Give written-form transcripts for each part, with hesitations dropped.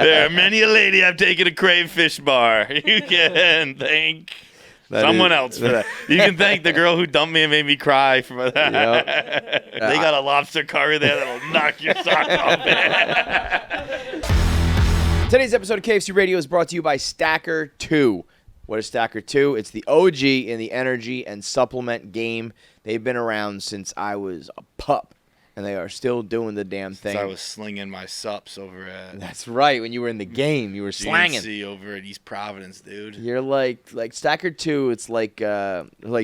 There are many a lady I've taken a crayfish bar. You can thank someone else for that. You can thank the girl who dumped me and made me cry for that. Yep. They got a lobster curry there that'll knock your sock off. Today's episode of KFC Radio is brought to you by Stacker2. What is Stacker2? It's the OG in the energy and supplement game. They've been around since I was a pup. And they are still doing the damn thing. Since I was slinging my sups over at... That's right. When you were in the game, you were slanging. GNC over at East Providence, dude. You're like Stacker2. It's like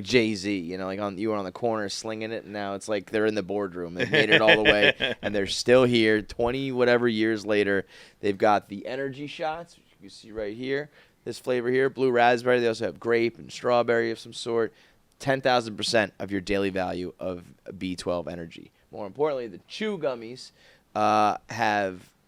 Jay-Z. You know, you were on the corner slinging it, and now it's like they're in the boardroom. They made it all the way, and they're still here. 20 whatever years later, they've got the energy shots, which you can see right here. This flavor here, blue raspberry. They also have grape and strawberry of some sort. 10,000% of your daily value of B12 energy. More importantly, the chew gummies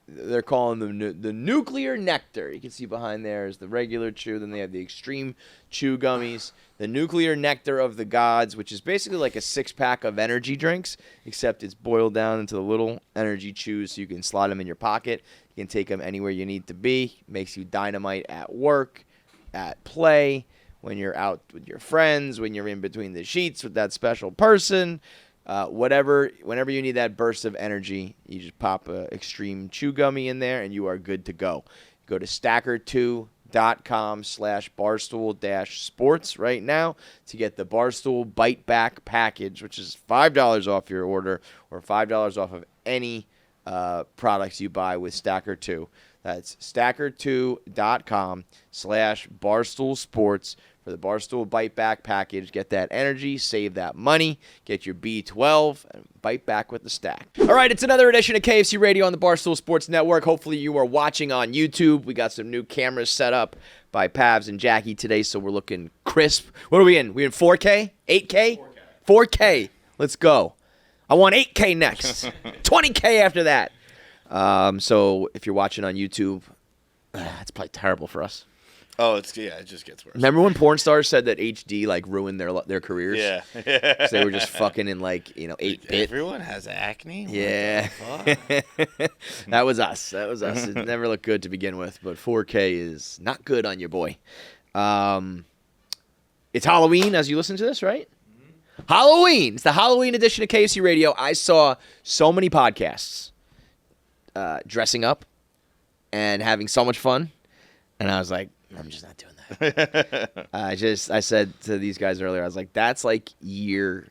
they're calling them the nuclear nectar. You can see behind there is the regular chew. Then they have the extreme chew gummies, the nuclear nectar of the gods, which is basically like a 6-pack of energy drinks, except it's boiled down into the little energy chews so you can slot them in your pocket. You can take them anywhere you need to be. Makes you dynamite at work, at play, when you're out with your friends, when you're in between the sheets with that special person. Whenever you need that burst of energy, you just pop a extreme chew gummy in there and you are good to go. Go to stacker2.com/barstool-sports right now to get the Barstool Bite Back package, which is $5 off your order or $5 off of any products you buy with Stacker2. That's stacker2.com/barstool-sports. For the Barstool Bite Back package, get that energy, save that money, get your B12, and bite back with the stack. All right, it's another edition of KFC Radio on the Barstool Sports Network. Hopefully you are watching on YouTube. We got some new cameras set up by Pavs and Jackie today, so we're looking crisp. What are we in? We in 4K? 8K? 4K. Let's go. I want 8K next. 20K after that. So if you're watching on YouTube, it's probably terrible for us. Oh, it just gets worse. Remember when porn stars said that HD ruined their careers? Yeah. So they were just fucking in 8-bit. Everyone has acne? Yeah. That was us. It never looked good to begin with, but 4K is not good on your boy. It's Halloween as you listen to this, right? Mm-hmm. Halloween. It's the Halloween edition of KFC Radio. I saw so many podcasts dressing up and having so much fun, and I was like, I'm just not doing that. I said to these guys earlier, I was like, that's like year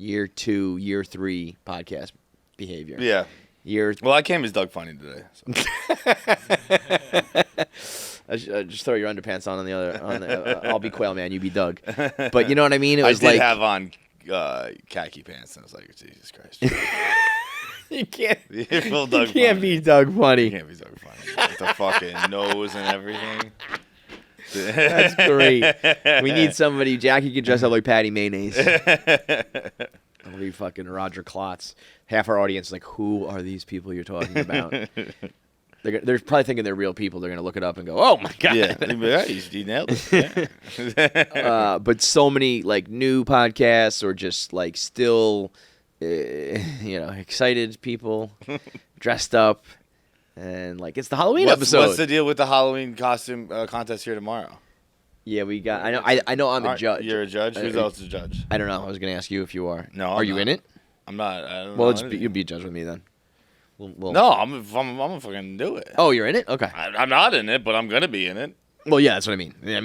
2, year 3 podcast behavior. Yeah. Well, I came as Doug Funny today. So. Just throw your underpants on the other. I'll be Quail Man, you be Doug. But you know what I mean? It was I did have on khaki pants, and I was like, Jesus Christ. You can't be Doug Funny. You can't be Doug Funny. With the fucking nose and everything. That's great. We need somebody. Jackie can dress up like Patty Mayonnaise. I'll be fucking Roger Klotz. Half our audience is like, who are these people you're talking about? They're probably thinking they're real people. They're going to look it up and go, oh, my God. Yeah, he nailed it. Yeah. But so many new podcasts or just still, excited people dressed up. And it's the Halloween episode. What's the deal with the Halloween costume contest here tomorrow? Yeah, we got. I know. I'm a judge. You're a judge. Who's else is a judge? I don't know. I was going to ask you if you are. No. Are you in it? I'm not. I don't well, know you'll be a judge with me then. No, I'm gonna fucking do it. Oh, you're in it? Okay. I'm not in it, but I'm gonna be in it. Well, yeah, that's what I mean. I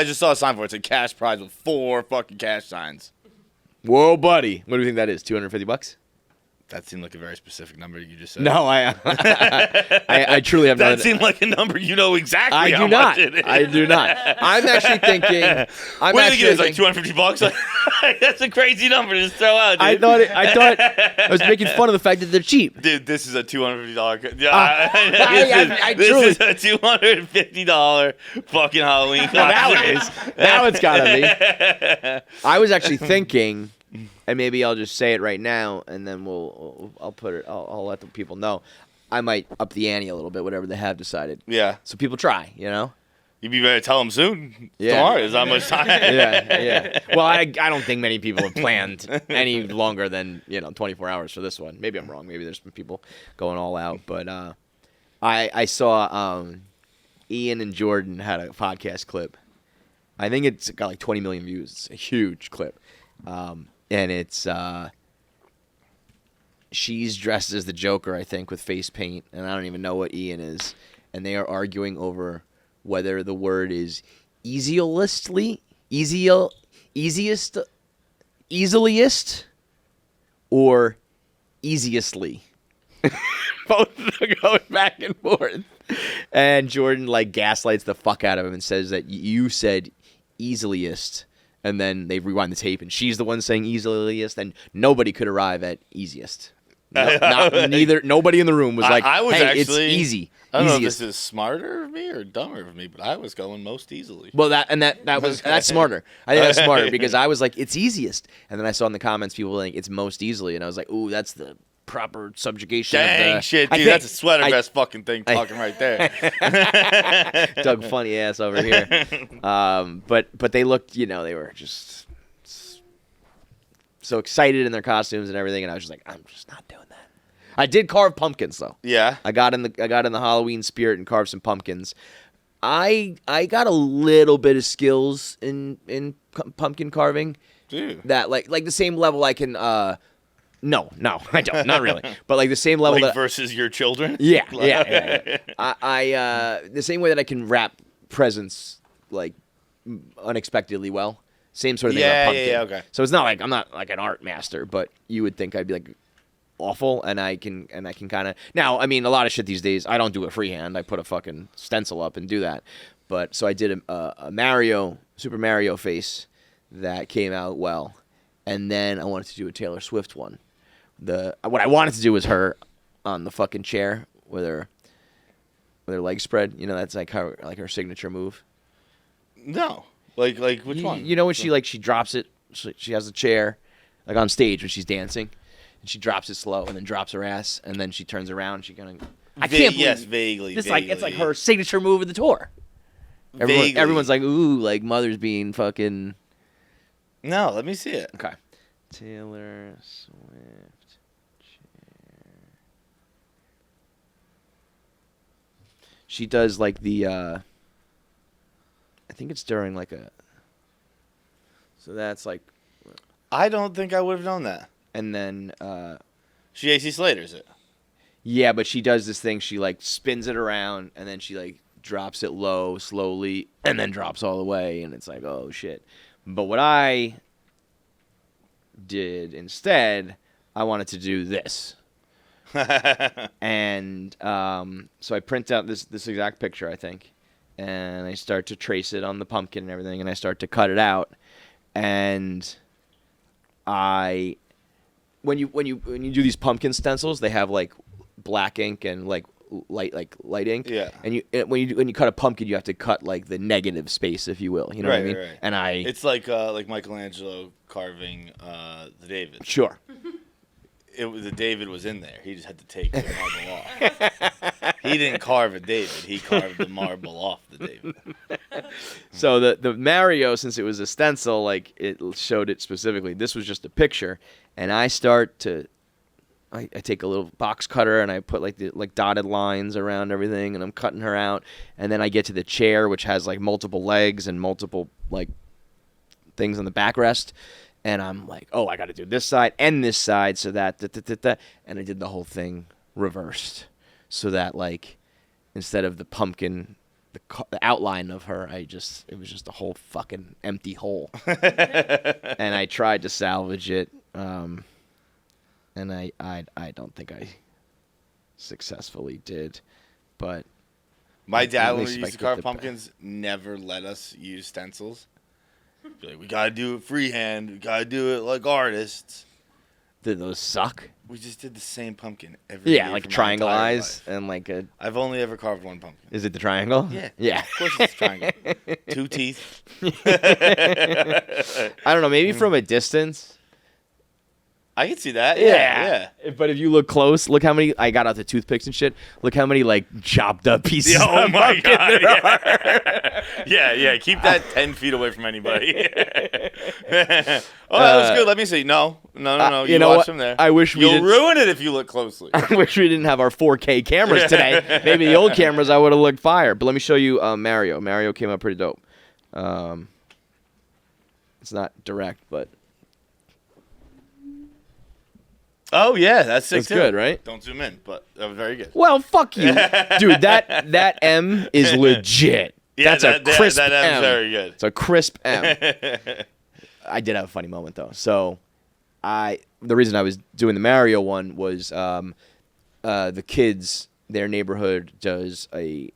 just saw a sign for it. It's a cash prize with 4 fucking cash signs. Whoa, buddy! What do you think that is? $250? That seemed like a very specific number you just said. No, I truly have not. That seemed like a number you know exactly how much it is. I do not. I'm actually thinking. It's like $250. That's a crazy number to just throw out, dude. I thought I was making fun of the fact that they're cheap. Dude, this is a $250. This is a $250 fucking Halloween costume. Now it's gotta be. I was actually thinking. And maybe I'll just say it right now, and then I'll let the people know. I might up the ante a little bit, whatever they have decided. Yeah. So people try, You'd be ready to tell them soon. Yeah. Tomorrow, there's not much time. Yeah. Well, I don't think many people have planned any longer than 24 hours for this one. Maybe I'm wrong. Maybe there's some people going all out, but I saw Ian and Jordan had a podcast clip. I think it's got like 20 million views. It's a huge clip. And it's she's dressed as the Joker, I think, with face paint, and I don't even know what Ian is. And they are arguing over whether the word is easiest, or easiestly. Both are going back and forth. And Jordan like gaslights the fuck out of him and says that you said easiest, and then they rewind the tape and she's the one saying easiest, and nobody could arrive at easiest. Nobody in the room was like, I was hey, actually, it's easy. I don't know if Easiest. this is smarter of me or dumber of me, but I was going most easily. Well, that's smarter. I think that's smarter because I was like, it's easiest, and then I saw in the comments people like it's most easily, and I was like, ooh, that's the proper subjugation. Dang shit, dude, that's a sweater vest fucking thing talking right there. Doug funny ass over here. But they looked, they were just so excited in their costumes and everything, and I was just like, I'm just not doing that. I did carve pumpkins though. Yeah. I got in the Halloween spirit and carved some pumpkins. I got a little bit of skills in pumpkin carving. Dude. That like the same level I can no, I don't. Not really. But like the same level like versus your children? Yeah. I the same way that I can wrap presents like unexpectedly well. Same sort of thing on pumpkin. Yeah, okay. So it's not like I'm not like an art master, but you would think I'd be like awful, and I can kind of now. I mean, a lot of shit these days I don't do it freehand. I put a fucking stencil up and do that. But so I did a Super Mario face that came out well, and then I wanted to do a Taylor Swift one. What I wanted to do was her on the fucking chair with her legs spread. That's like her signature move. No, like which one? You know when she drops it. She has a chair like on stage when she's dancing. And she drops it slow, and then drops her ass, and then she turns around. And she kind of, I can't believe. Yes, vaguely. It's like her signature move of the tour. Everyone's like, ooh, like Mother's being fucking. No, let me see it. Okay. Taylor Swift chair. She does like the. I think it's during like a. So that's like. I don't think I would have known that. And then she AC Slater's it. Yeah, but she does this thing. She like spins it around, and then she like drops it low, slowly, and then drops all the way, and it's like, oh shit. But what I did instead, I wanted to do this, and so I print out this exact picture, I think, and I start to trace it on the pumpkin and everything, and I start to cut it out, and when you do these pumpkin stencils, they have like black ink and like light ink. Yeah. And when you cut a pumpkin, you have to cut like the negative space, if you will. You know what I mean? Right. And it's like Michelangelo carving the David. Sure. The David was in there. He just had to take the marble off. He didn't carve a David. He carved the marble off the David. So the Mario, since it was a stencil, like it showed it specifically. This was just a picture, and I start to. I take a little box cutter and I put like dotted lines around everything, and I'm cutting her out, and then I get to the chair, which has like multiple legs and multiple like things on the backrest. And I'm like, oh, I got to do this side and this side so that, and I did the whole thing reversed so that, like, instead of the pumpkin, the outline of her, it was just a whole fucking empty hole. And I tried to salvage it, and I don't think I successfully did, but my dad, when we used to carve pumpkins, never let us use stencils. Be like, we gotta do it freehand. We gotta do it like artists. Did those suck? We just did the same pumpkin every day. Yeah, like triangle eyes and like a. I've only ever carved one pumpkin. Is it the triangle? Yeah. Of course it's a triangle. 2 teeth. I don't know. Maybe from a distance. I can see that. Yeah. But if you look close, look how many I got out the toothpicks and shit. Look how many like chopped up pieces. Oh of my pumpkin god! there are. Yeah. Keep that 10 feet away from anybody. That was good. Let me see. No. You know watch what? them there. I wish You'll ruin it if you look closely. I wish we didn't have our 4K cameras today. Maybe the old cameras I would have looked fire. But let me show you Mario. Mario came out pretty dope. It's not direct, but oh yeah, that's sick too. Good, right? Don't zoom in, but that was very good. Well, fuck you, dude. That M is legit. Yeah, that's a crisp that M. Very good. It's a crisp M. I did have a funny moment though. So, the reason I was doing the Mario one was the kids, their neighborhood does a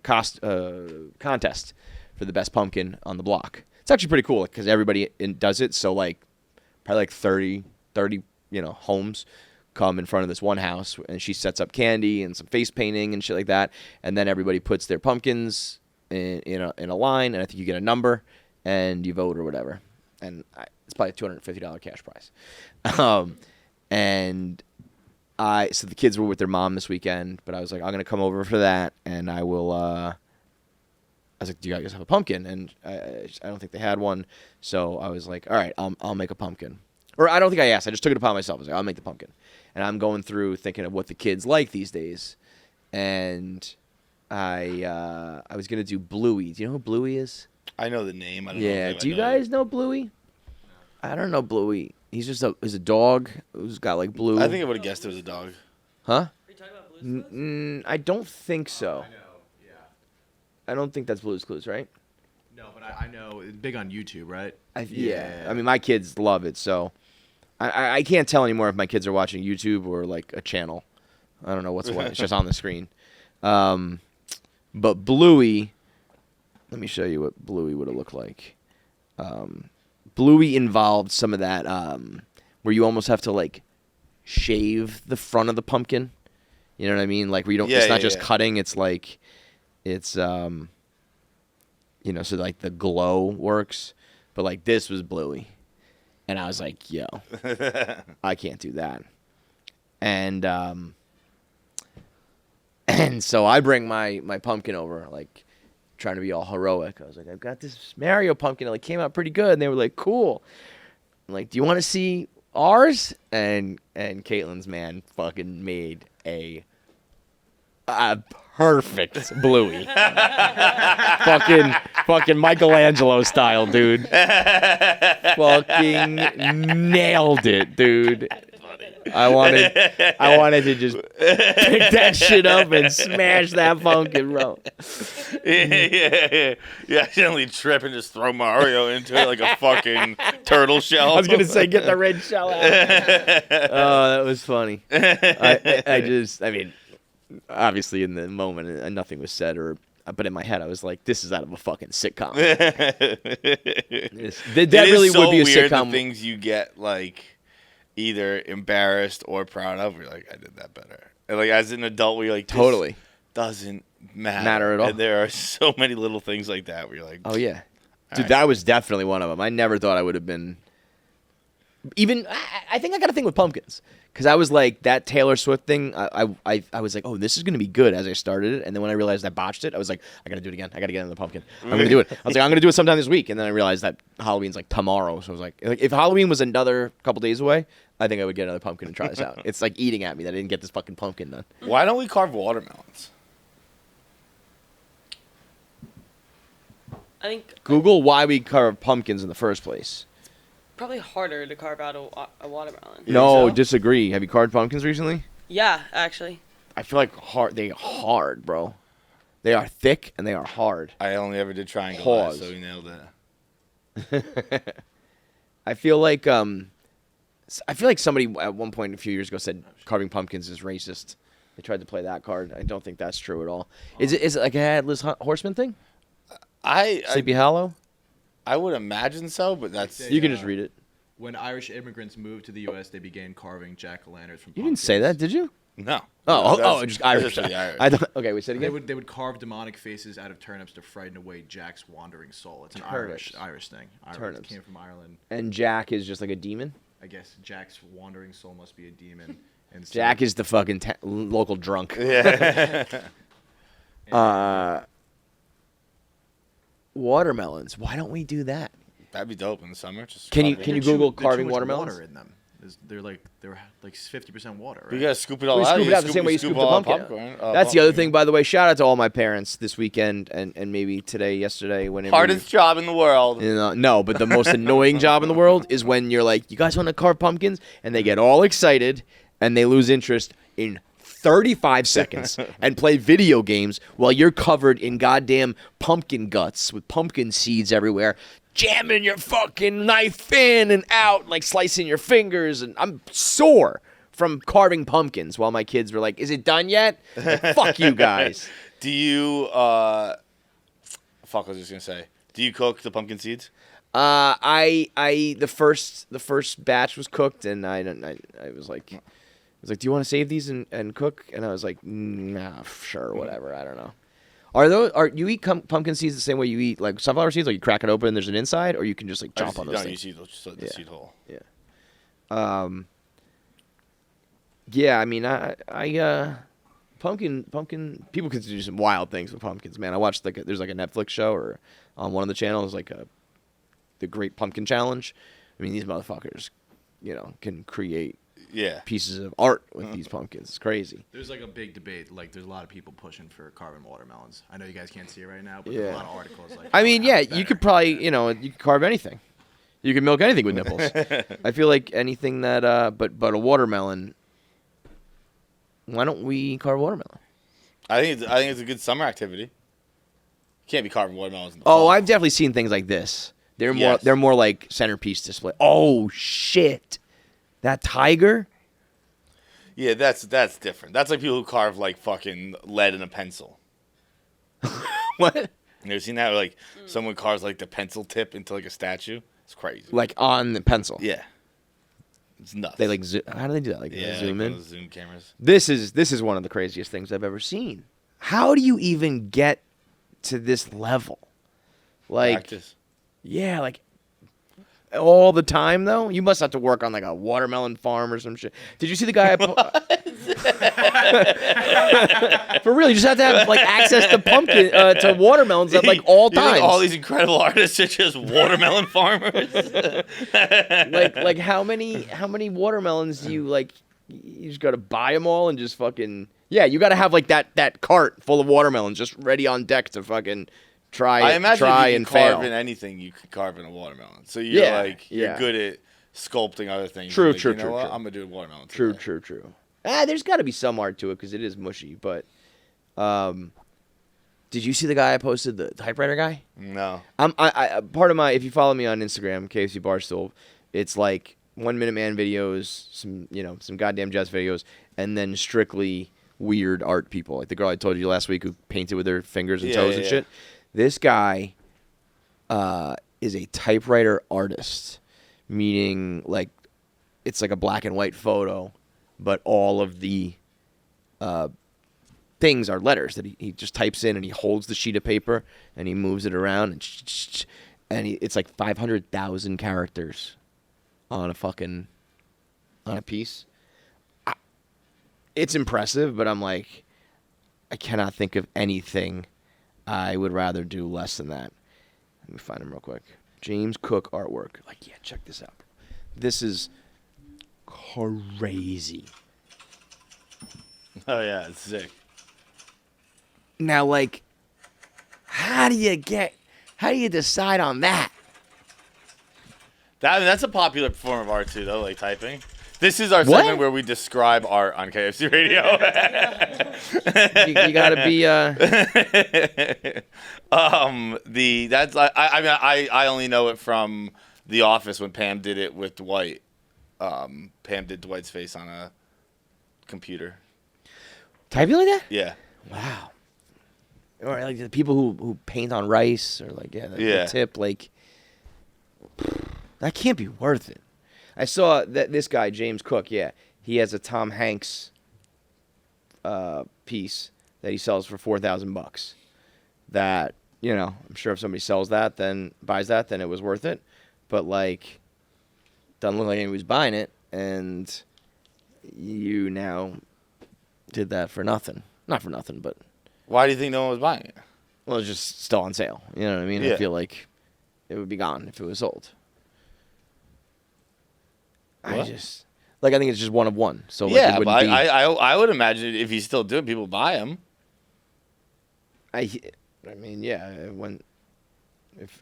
contest for the best pumpkin on the block. It's actually pretty cool because everybody does it. So like probably like 30 homes come in front of this one house, and she sets up candy and some face painting and shit like that, and then everybody puts their pumpkins in a line, and I think you get a number and you vote or whatever, and it's probably a $250 cash prize. So the kids were with their mom this weekend, but I was like, I'm gonna come over for that, and I will. I was like, do you guys have a pumpkin? And I don't think they had one, so I was like, all right, I'll make a pumpkin. Or I don't think I asked. I just took it upon myself. I was like, I'll make the pumpkin. And I'm going through thinking of what the kids like these days. And I was going to do Bluey. Do you know who Bluey is? I know the name. I don't know. Do you guys know Bluey? No. I don't know Bluey. He's just a dog who's got like blue. I think I would have guessed it was a dog. Huh? Are you talking about Blue's Clues? I don't think so. I know, yeah. I don't think that's Blue's Clues, right? No, but I know it's big on YouTube, right? Yeah. I mean, my kids love it, so I can't tell anymore if my kids are watching YouTube or like a channel. I don't know what's what. It's just on the screen. But Bluey, let me show you what Bluey would have looked like. Bluey involved some of that where you almost have to like shave the front of the pumpkin. You know what I mean? Like we don't. It's not just cutting. It's like it's so like the glow works. But like this was Bluey, and I was like, yo, I can't do that. And so I bring my pumpkin over, like trying to be all heroic. I was like, I've got this Mario pumpkin. It like came out pretty good, and they were like, cool. I'm like, do you want to see ours? And Caitlin's man fucking made a perfect Bluey. fucking Michelangelo style, dude. Fucking nailed it, dude. I wanted to just pick that shit up and smash that pumpkin, bro. Yeah. You accidentally trip and just throw Mario into it like a fucking turtle shell. I was gonna say, get the red shell out. Oh, that was funny. I mean, obviously in the moment, nothing was said, but in my head, I was like, "This is out of a fucking sitcom." That really would be a weird, sitcom. The things you get like either embarrassed or proud of. You're like, I did that better. And like as an adult, we're like, totally doesn't matter at all. And there are so many little things like that where you're like, oh yeah, dude, right. that was definitely one of them. I never thought I would have been. Even I think I got a thing with pumpkins. Because I was like, that Taylor Swift thing, I was like, oh, this is going to be good as I started it. And then when I realized I botched it, I was like, I got to do it again. I got to get in the pumpkin. I'm going to do it. I was like, I'm going to do it sometime this week. And then I realized that Halloween's like tomorrow. So I was like, if Halloween was another couple days away, I think I would get another pumpkin and try this out. It's like eating at me that I didn't get this fucking pumpkin done. Why don't we carve watermelons? I think Google why we carve pumpkins in the first place. probably harder to carve out a watermelon. No, so? disagree. Have you carved pumpkins recently? Yeah, actually. I feel like they're hard, bro. They are thick and they are hard. I only ever did triangle, Pause. so we nailed it. I feel like somebody at one point a few years ago said carving pumpkins is racist. They tried to play that card. I don't think that's true at all. Is it like a headless horseman thing? Sleepy Hollow? I would imagine so, but that's... You can just read it. When Irish immigrants moved to the U.S., they began carving jack-o'-lanterns from pumpkins. You didn't say that, did you? No. Just Irish. Just the Irish. Okay, we said it They again. would carve demonic faces out of turnips to frighten away Jack's wandering soul. It's an Turnips. Irish thing. Turnips. It came from Ireland. And Jack is just like a demon? I guess Jack's wandering soul must be a demon. And so, Jack is the fucking local drunk. Yeah. Watermelons. Why don't we do that? That'd be dope in the summer. Just Can you carve it. Google They're too carving much watermelons? Water in them. They're like 50% water. Right? You gotta scoop it all We out. scoop You it out the same way you scoop the all out pumpkin. That's the other thing, by the way. Shout out to all my parents this weekend and maybe today, yesterday, whenever. Hardest job in the world. You know, no, but the most annoying job in the world is when you're like, you guys want to carve pumpkins? And they get all excited and they lose interest in 35 seconds and play video games while you're covered in goddamn pumpkin guts with pumpkin seeds everywhere, jamming your fucking knife in and out, like slicing your fingers. And I'm sore from carving pumpkins while my kids were like, is it done yet? Like, fuck you guys. Do you, fuck, I was just gonna say, do you cook the pumpkin seeds? The first batch was cooked and I was like, do you want to save these and cook? And I was like, nah, sure, whatever. I don't know. Are you eat pumpkin seeds the same way you eat like sunflower seeds? Like you crack it open and there's an inside, or you can just like chomp on those things? You see the seed hole. Yeah. Yeah. I mean, pumpkin. People can do some wild things with pumpkins, man. I watched there's like a Netflix show or on one of the channels like the Great Pumpkin Challenge. I mean, these motherfuckers, can create pieces of art with these pumpkins. It's crazy. There's like a big debate. Like there's a lot of people pushing for carving watermelons. I know you guys can't see it right now, but there's a lot of articles. Like, I mean, you could probably, you could carve anything. You can milk anything with nipples. I feel like anything that, but a watermelon. Why don't we carve watermelon? I think it's a good summer activity. You can't be carving watermelons in the fall. I've definitely seen things like this. They're more like centerpiece display. Oh shit. That tiger? Yeah, that's different. That's like people who carve like fucking lead in a pencil. What? You ever seen that? Or like someone carves like the pencil tip into like a statue. It's crazy. Like on the pencil. Yeah. It's nuts. They like how do they do that? Like zoom like in. one of the zoom cameras. This is one of the craziest things I've ever seen. How do you even get to this level? Like Practice. Yeah, like all the time though. You must have to work on like a watermelon farm or some shit. Did you see the guy? For real, you just have to have like access to pumpkin to watermelons at like all times. All these incredible artists are just watermelon farmers. like how many watermelons do you like? You just got to buy them all and just fucking you got to have like that cart full of watermelons just ready on deck to fucking. I imagine if you can carve in anything, you could carve in a watermelon. So you're good at sculpting other things. True. I'm gonna do a watermelon. True. There's got to be some art to it because it is mushy. But did you see the guy I posted, the typewriter guy? No. I part of my, if you follow me on Instagram, KFC Barstool, it's like 1 Minute Man videos, some goddamn jazz videos, and then strictly weird art people, like the girl I told you last week who painted with her fingers and toes and shit. This guy is a typewriter artist, meaning like it's like a black and white photo, but all of the things are letters that he just types in, and he holds the sheet of paper and he moves it around and it's like 500,000 characters on a piece. It's impressive, but I'm like, I cannot think of anything I would rather do less than that. Let me find him real quick. James Cook artwork. Like, check this out. This is crazy. Oh yeah, it's sick. Now, like, how do you decide on that? That's a popular form of art too, though, like typing. This is our segment where we describe art on KFC Radio. you gotta be. I only know it from The Office when Pam did it with Dwight. Pam did Dwight's face on a computer. Typing like that? Yeah. Wow. Or like the people who paint on rice, or like the tip, like that can't be worth it. I saw that this guy, James Cook, he has a Tom Hanks piece that he sells for $4,000. That, I'm sure if somebody buys that, then it was worth it. But like, doesn't look like anyone was buying it, and you now did that for nothing. Not for nothing, but Why do you think no one was buying it? well, it's just still on sale. You know what I mean? Yeah. I feel like it would be gone if it was sold. What? I think it's just one of one. So like, Yeah, it but wouldn't be, I would imagine if you still do it, people buy them. I mean, yeah, when if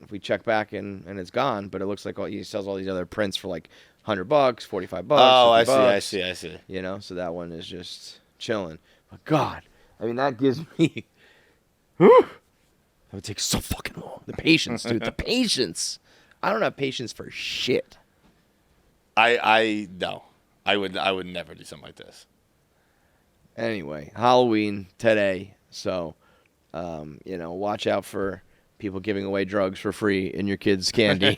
we check back and it's gone, but it looks like he sells all these other prints for like $100, $45. Oh, I $50. see, I see. You know, so that one is just chilling. But God, I mean, that gives me. That would take so fucking long. The patience, dude. The patience. I don't have patience for shit. No. I would never do something like this. Anyway, Halloween today, so watch out for people giving away drugs for free in your kids' candy.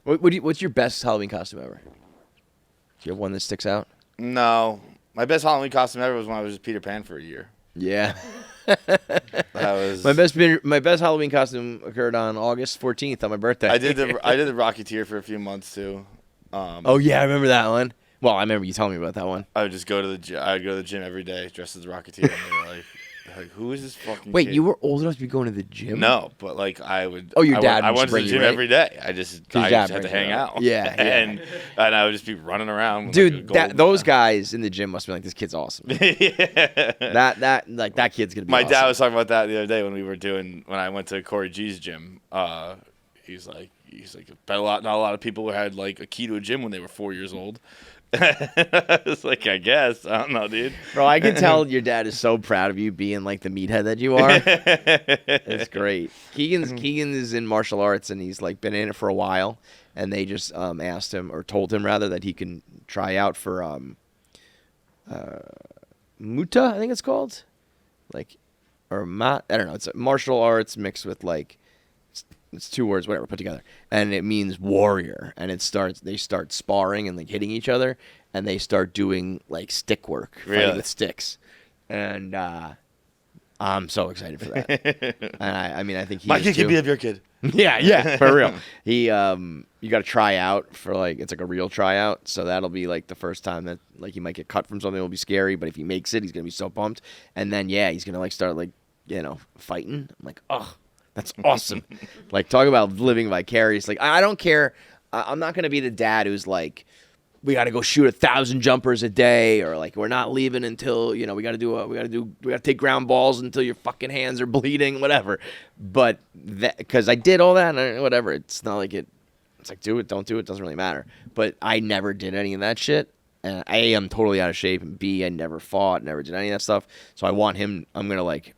What's your best Halloween costume ever? Do you have one that sticks out? No. My best Halloween costume ever was when I was just Peter Pan for a year. Yeah. That was my best Halloween costume occurred on August 14th on my birthday. I did the Rocketeer for a few months too. Oh yeah, I remember that one. Well, I remember you telling me about that one. I would just go to the gym. I'd go to the gym every day dressed as the Rocketeer. And they were like, who is this fucking Wait, kid? you were old enough to be going to the gym? No, but like I would. Oh, your dad I would went to bring the you, gym right? every day. I just had to brings hang you out. Yeah, yeah. and I would just be running around. With Dude, like a gold- those guys in the gym must be like, this kid's awesome. Yeah. That kid's gonna be My awesome. dad was talking about that the other day when I went to Corey G's gym. He's like, not a lot of people had like a key to a gym when they were 4 years old. It's like, I guess. I don't know, dude. Bro, I can tell your dad is so proud of you being like the meathead that you are. It's great. Keegan is in martial arts and he's like been in it for a while, and they just asked him, or told him rather, that he can try out for Muta, I think it's called, like, or mat. I don't know. It's martial arts mixed with like. It's two words, whatever, put together, and it means warrior. And they start sparring and like hitting each other, and they start doing like stick work, fighting with sticks. And I'm so excited for that. And I mean, I think My kid can be your kid. yeah, for real. He, you got to try out for like, it's like a real tryout. So that'll be like the first time that like he might get cut from something. It'll be scary, but if he makes it, he's gonna be so pumped. And then he's gonna like start like fighting. I'm like, oh. That's awesome. Like, talk about living vicarious. Like, I don't care. I'm not going to be the dad who's like, we got to go shoot 1,000 jumpers a day, or like, we're not leaving until, we got to take ground balls until your fucking hands are bleeding, whatever. But because I did all that and whatever, it's not like it's like, do it, don't do it, doesn't really matter. But I never did any of that shit. And A, I'm totally out of shape. And B, I never fought, never did any of that stuff. So I want him, I'm going to like,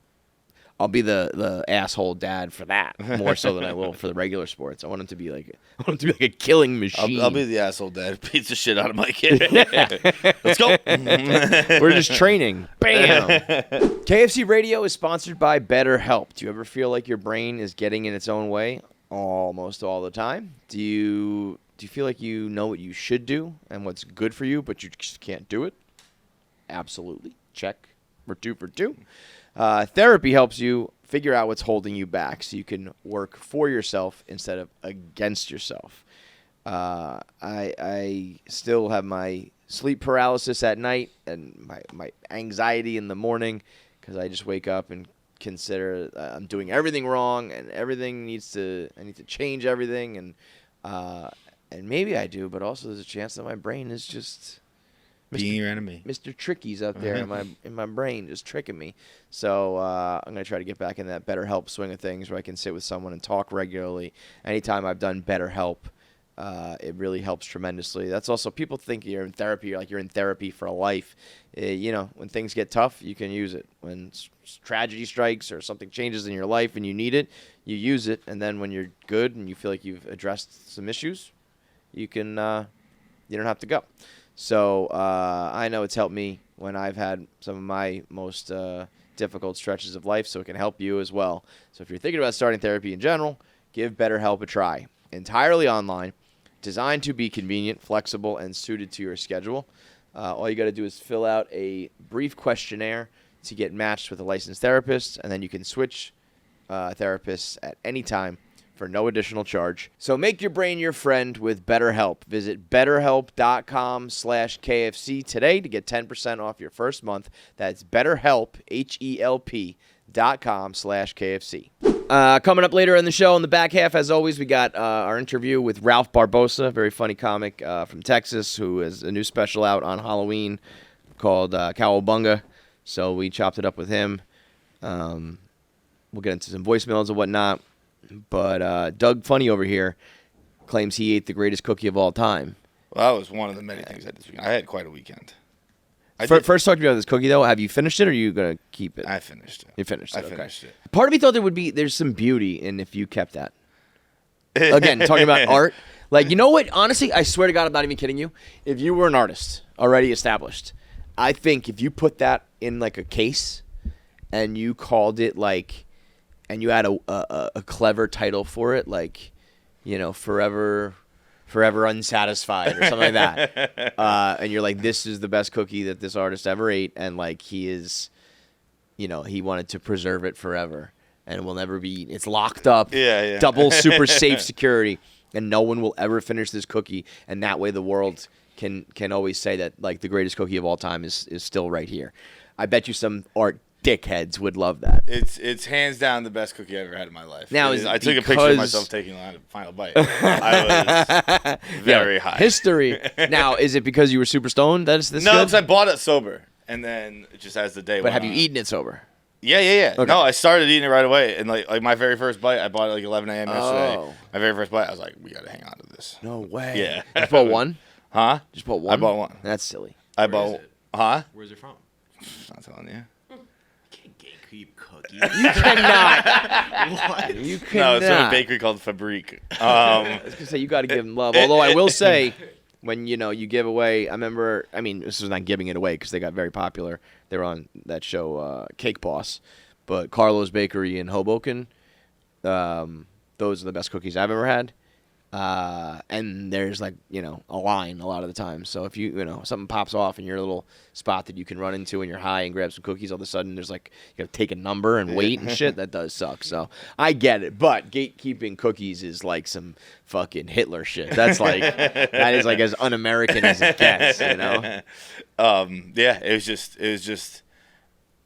I'll be the asshole dad for that more so than I will for the regular sports. I want him to be like a killing machine. I'll be the asshole dad who beats the shit out of my kid. Let's go. We're just training. Bam. KFC Radio is sponsored by BetterHelp. Do you ever feel like your brain is getting in its own way? Almost all the time. Do you feel like you know what you should do and what's good for you, but you just can't do it? Absolutely. Check. We're 2 for 2. Therapy helps you figure out what's holding you back so you can work for yourself instead of against yourself. I still have my sleep paralysis at night and my anxiety in the morning because I just wake up and consider I'm doing everything wrong and everything I need to change everything, and maybe I do, but also there's a chance that my brain is just being your enemy. Mr. Tricky's out there in my brain just tricking me. So I'm going to try to get back in that BetterHelp swing of things where I can sit with someone and talk regularly. Anytime I've done BetterHelp, it really helps tremendously. That's also, people think you're in therapy, like you're in therapy for life. When things get tough, you can use it. When tragedy strikes or something changes in your life and you need it, you use it. And then when you're good and you feel like you've addressed some issues, you don't have to go. So I know it's helped me when I've had some of my most difficult stretches of life, so it can help you as well. So if you're thinking about starting therapy in general, give BetterHelp a try. Entirely online, designed to be convenient, flexible, and suited to your schedule. All you got to do is fill out a brief questionnaire to get matched with a licensed therapist, and then you can switch therapists at any time for no additional charge. So make your brain your friend with BetterHelp. Visit BetterHelp.com/KFC today to get 10% off your first month. That's BetterHelp, HELP.com/KFC. Coming up later in the show, in the back half, as always, we got our interview with Ralph Barbosa, very funny comic from Texas, who has a new special out on Halloween called Cowabunga. So we chopped it up with him. We'll get into some voicemails and whatnot. But Doug Funny over here claims he ate the greatest cookie of all time. Well, that was one of the many things I did this weekend. I had quite a weekend. First, talk to me about this cookie, though. Have you finished it, or are you going to keep it? I finished it. You finished it, I finished it. Part of me thought there's some beauty in if you kept that. Again, talking about art. Like, you know what? Honestly, I swear to God, I'm not even kidding you. If you were an artist already established, I think if you put that in, like, a case and you called it, like, and you had a clever title for it, like, you know, Forever Unsatisfied or something like that. And you're like, this is the best cookie that this artist ever ate. And, like, he is, you know, he wanted to preserve it forever. And it will never be eaten. It's locked up. Yeah. Double super safe security. And no one will ever finish this cookie. And that way the world can always say that, like, the greatest cookie of all time is still right here. I bet you some art dickheads would love that. It's hands down the best cookie I ever had in my life. Now, I took a picture of myself taking the final bite. I was very high. History. Now, is it because you were super stoned that it's this good? No, because I bought it sober, and then just as the day went But have on. you eaten it sober? Yeah. Okay. No, I started eating it right away, and like my very first bite, I bought it like 11 a.m. yesterday. Oh. My very first bite, I was like, we got to hang on to this. No way. Yeah. Just bought one? Huh? Just bought one? I bought one. That's silly. I Where bought. is it? Huh? Where's it from? I'm not telling you. Can't gatekeep cookies. You cannot. What? You No, cannot. it's from a bakery called Fabrique. I was gonna say you got to give them love. Although I will say, when you give away, I remember. I mean, this was not giving it away because they got very popular. They were on that show, Cake Boss, but Carlo's Bakery in Hoboken. Those are the best cookies I've ever had. And there's like a line a lot of the time. So if something pops off in your little spot that you can run into and you're high and grab some cookies, all of a sudden there's like you got to take a number and wait and shit. That does suck. So I get it, but gatekeeping cookies is like some fucking Hitler shit. That's like that is like as un-American as it gets. Yeah, it was just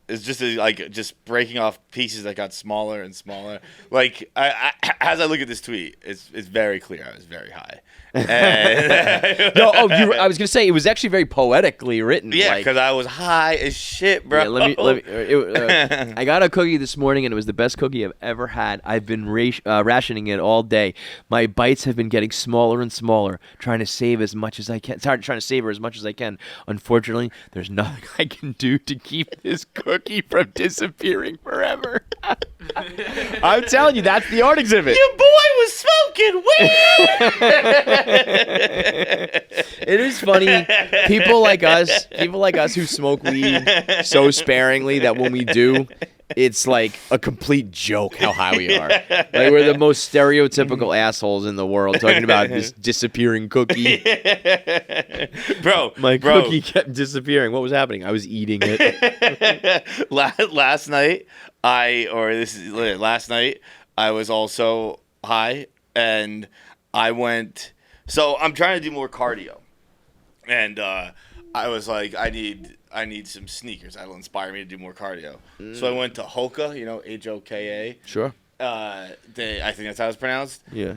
just breaking off pieces that got smaller and smaller. Like I as I look at this tweet, it's very clear I was very high. And I was gonna say it was actually very poetically written. Yeah, like, because I was high as shit, bro. Yeah, let me I got a cookie this morning, and it was the best cookie I've ever had. I've been rationing it all day. My bites have been getting smaller and smaller, trying to save as much as I can. Trying to savor as much as I can. Unfortunately, there's nothing I can do to keep this cookie from disappearing forever. I'm telling you, that's the art exhibit. Your boy was smoking weed. It is funny. People like us who smoke weed so sparingly that when we do, it's like a complete joke how high we are. Like we're the most stereotypical assholes in the world talking about this disappearing cookie. Bro, My cookie kept disappearing. What was happening? I was eating it. Last night, I was also high, and I went. So I'm trying to do more cardio, and I was like, I need some sneakers that'll inspire me to do more cardio. So I went to Hoka, Hoka. Sure. I think that's how it's pronounced. Yeah.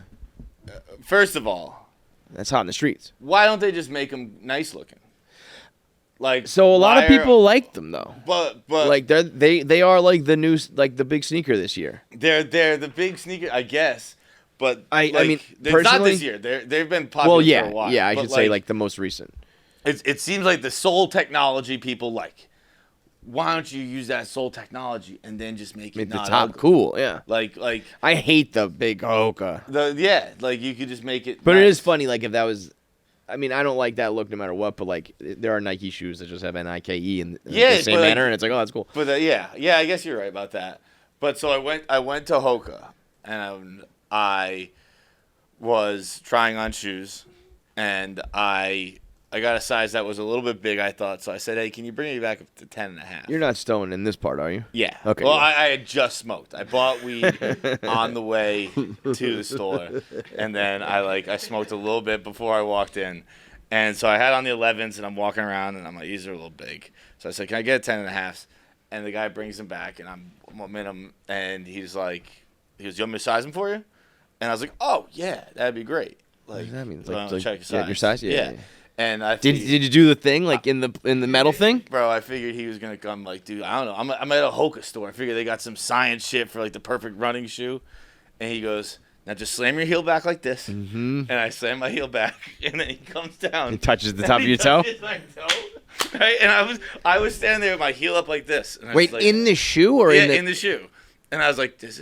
First of all, That's hot in the streets. why don't they just make them nice looking? Like So a lot of people like them though. but Like they are like the new the big sneaker this year. they're the big sneaker, I guess. But I mean, it's not personally- this year. They've been popular Well, yeah, for a while. yeah. I But, should say like the most recent. it seems like the soul technology people like. Why don't you use that soul technology and then just make it Make the not top ugly? cool. Yeah. Like I hate the big Hoka. like you could just make it. But it nice. is funny, like if that was, I mean, I don't like that look no matter what. But like, there are Nike shoes that just have Nike in Yeah, the same but, like- manner, and it's like, oh, that's cool. But yeah, I guess you're right about that. But so I went to Hoka and I was trying on shoes, and I I got a size that was a little bit big, I thought. So I said, hey, can you bring me back up to 10.5? You're not stoned in this part, are you? Yeah. Okay. Well, I had just smoked. I bought weed on the way to the store, and then I smoked a little bit before I walked in, and so I had on the 11s, and I'm walking around, and I'm like, these are a little big. So I said, can I get a 10.5? And the guy brings them back, and I'm in them, and he goes, you want me to size them for you? And I was like, oh yeah, that'd be great. Like, what does that mean? check your size. Yeah, your size. Yeah. And I Did you do the thing in the metal thing? Bro, I figured he was gonna come dude, I don't know. I'm at a Hoka store. I figured they got some science shit for the perfect running shoe. And he goes, now just slam your heel back like this. Mm-hmm. And I slam my heel back, and then he comes down. He touches the top of your toe. My toe, right? And I was standing there with my heel up like this. And Wait, in the shoe or in the shoe? And I was like, does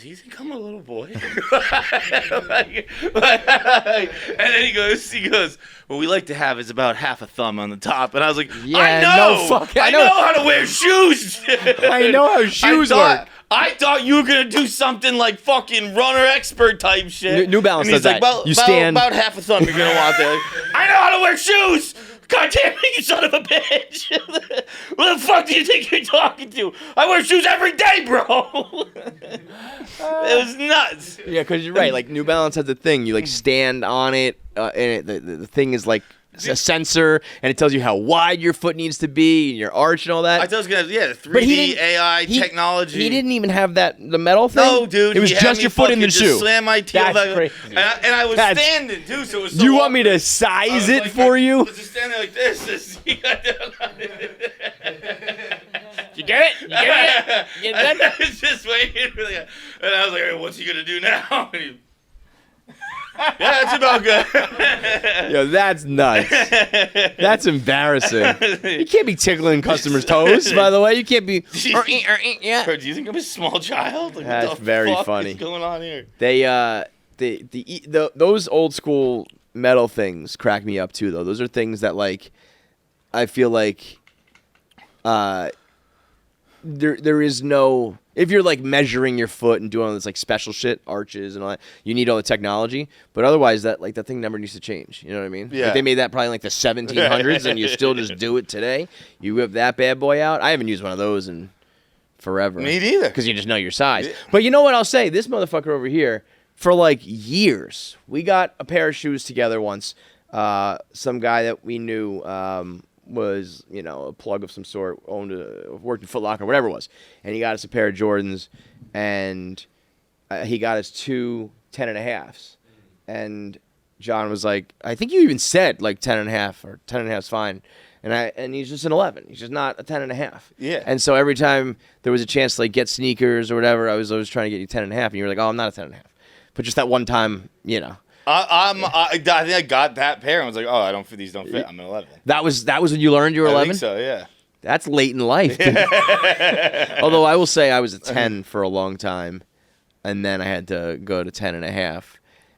he think I'm a little boy? And then he goes, what we like to have is about half a thumb on the top. And I was like, yeah, I know. I know how to wear shoes. I know how shoes work. I thought you were going to do something like fucking runner expert type shit. New Balance does that. About half a thumb you're going to want there. I know how to wear shoes. God damn it, you son of a bitch. What the fuck do you think you're talking to? I wear shoes every day, bro. It was nuts. Yeah, because you're right. New Balance has a thing. You stand on it, and the thing is a sensor, and it tells you how wide your foot needs to be, and your arch and all that. I thought it was the 3D AI technology. He didn't even have the metal thing? No, dude. It was just your foot in the shoe. Slam my heel back. Crazy. And I was standing, too, so it was so You want me to size it for you? I was just standing like this. You get it? You get it? I was just waiting for and I was like, hey, what's he going to do now? Yeah, that's about good. Yo, that's nuts. That's embarrassing. You can't be tickling customers' toes, by the way. You can't be. Yeah. Bro, do you think I'm a small child? That's what the very fuck funny. What's going on here? Those old school metal things crack me up too, though. Those are things that I feel like there is no. If you're measuring your foot and doing all this special shit, arches and all that, you need all the technology. But otherwise, that thing never needs to change. You know what I mean? Yeah. They made that probably the 1700s, and you still just do it today. You whip that bad boy out. I haven't used one of those in forever. Me neither. Because you just know your size. Yeah. But you know what I'll say? This motherfucker over here, for years, we got a pair of shoes together once. Some guy that we knew. Was a plug of some sort, worked in Foot Locker, whatever it was, and he got us a pair of Jordans, and he got us 2 10.5s, and John was like, I think you even said 10.5 or 10.5 is fine, and he's just an 11, he's just not a 10.5. Yeah. And so every time there was a chance to get sneakers or whatever, I was always trying to get you 10.5, and you were like, oh, I'm not a 10.5, but just that one time, I think I got that pair and was like, oh, these don't fit. I'm an 11. That was when you learned you were 11? I think so, yeah. That's late in life. Although I will say I was a 10 for a long time, and then I had to go to 10.5.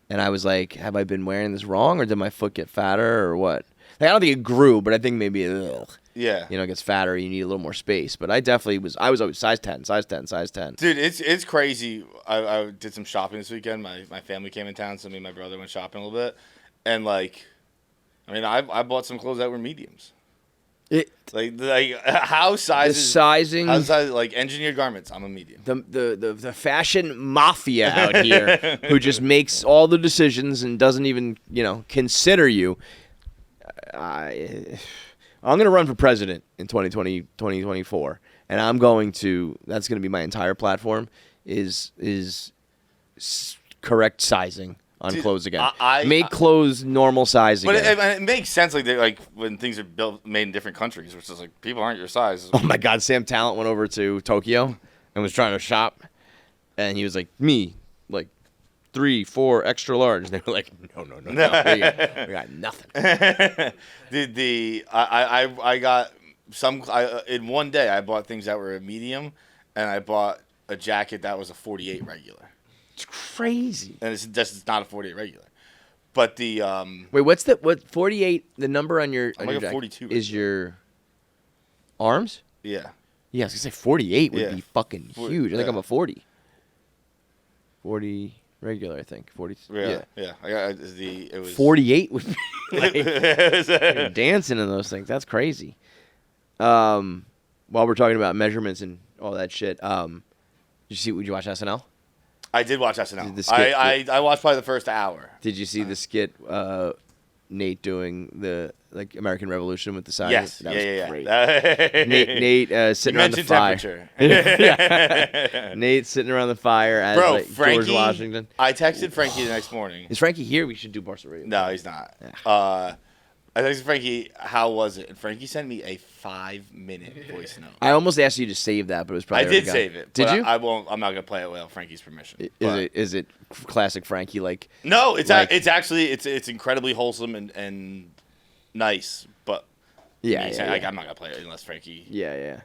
And I was like, have I been wearing this wrong, or did my foot get fatter, or what? I don't think it grew, but I think maybe it gets fatter. You need a little more space. But I was always size 10. Dude, it's crazy. I did some shopping this weekend. My family came in town, so me and my brother went shopping a little bit. And I bought some clothes that were mediums. How sizes? The sizing. How size, engineered garments. I'm a medium. The fashion mafia out here who just makes all the decisions and doesn't even consider you. I'm going to run for president in 2024, and that's going to be my entire platform is correct sizing on clothes again. Make clothes normal size again. But it makes sense when things are made in different countries, which is people aren't your size. Oh my God, Sam Talent went over to Tokyo and was trying to shop, and he was like, me, 3, 4 extra large. And they were like, no. We got nothing. I got some. In one day, I bought things that were a medium, and I bought a jacket that was a 48 regular. It's crazy. And it's not a 48 regular. But the wait, what 48? The number on your I'm on your a jacket 42 is your arms? Yeah. Yeah, I was gonna say 48 would be fucking huge. I think I'm a 40. 40. Regular, I think. 40. Yeah. I got it was 48 would be like you're dancing in those things. That's crazy. While we're talking about measurements and all that shit, would you watch SNL? I did watch SNL. I watched probably the first hour. Did you see the skit Nate doing the American Revolution with the side? Yes. That was great. Nate sitting around the fire. Temperature. Nate sitting around the fire as Frankie, George Washington. I texted Frankie the next morning. Is Frankie here? We should do Barstool Radio. No, he's not. Yeah. I texted Frankie, how was it? And Frankie sent me a 5-minute voice note. I almost asked you to save that, but it was probably I did save it. Did you? I won't. I'm not gonna play it without Frankie's permission. Is it classic Frankie like? No, it's actually incredibly wholesome and nice, but I'm not gonna play it unless Frankie. Yeah.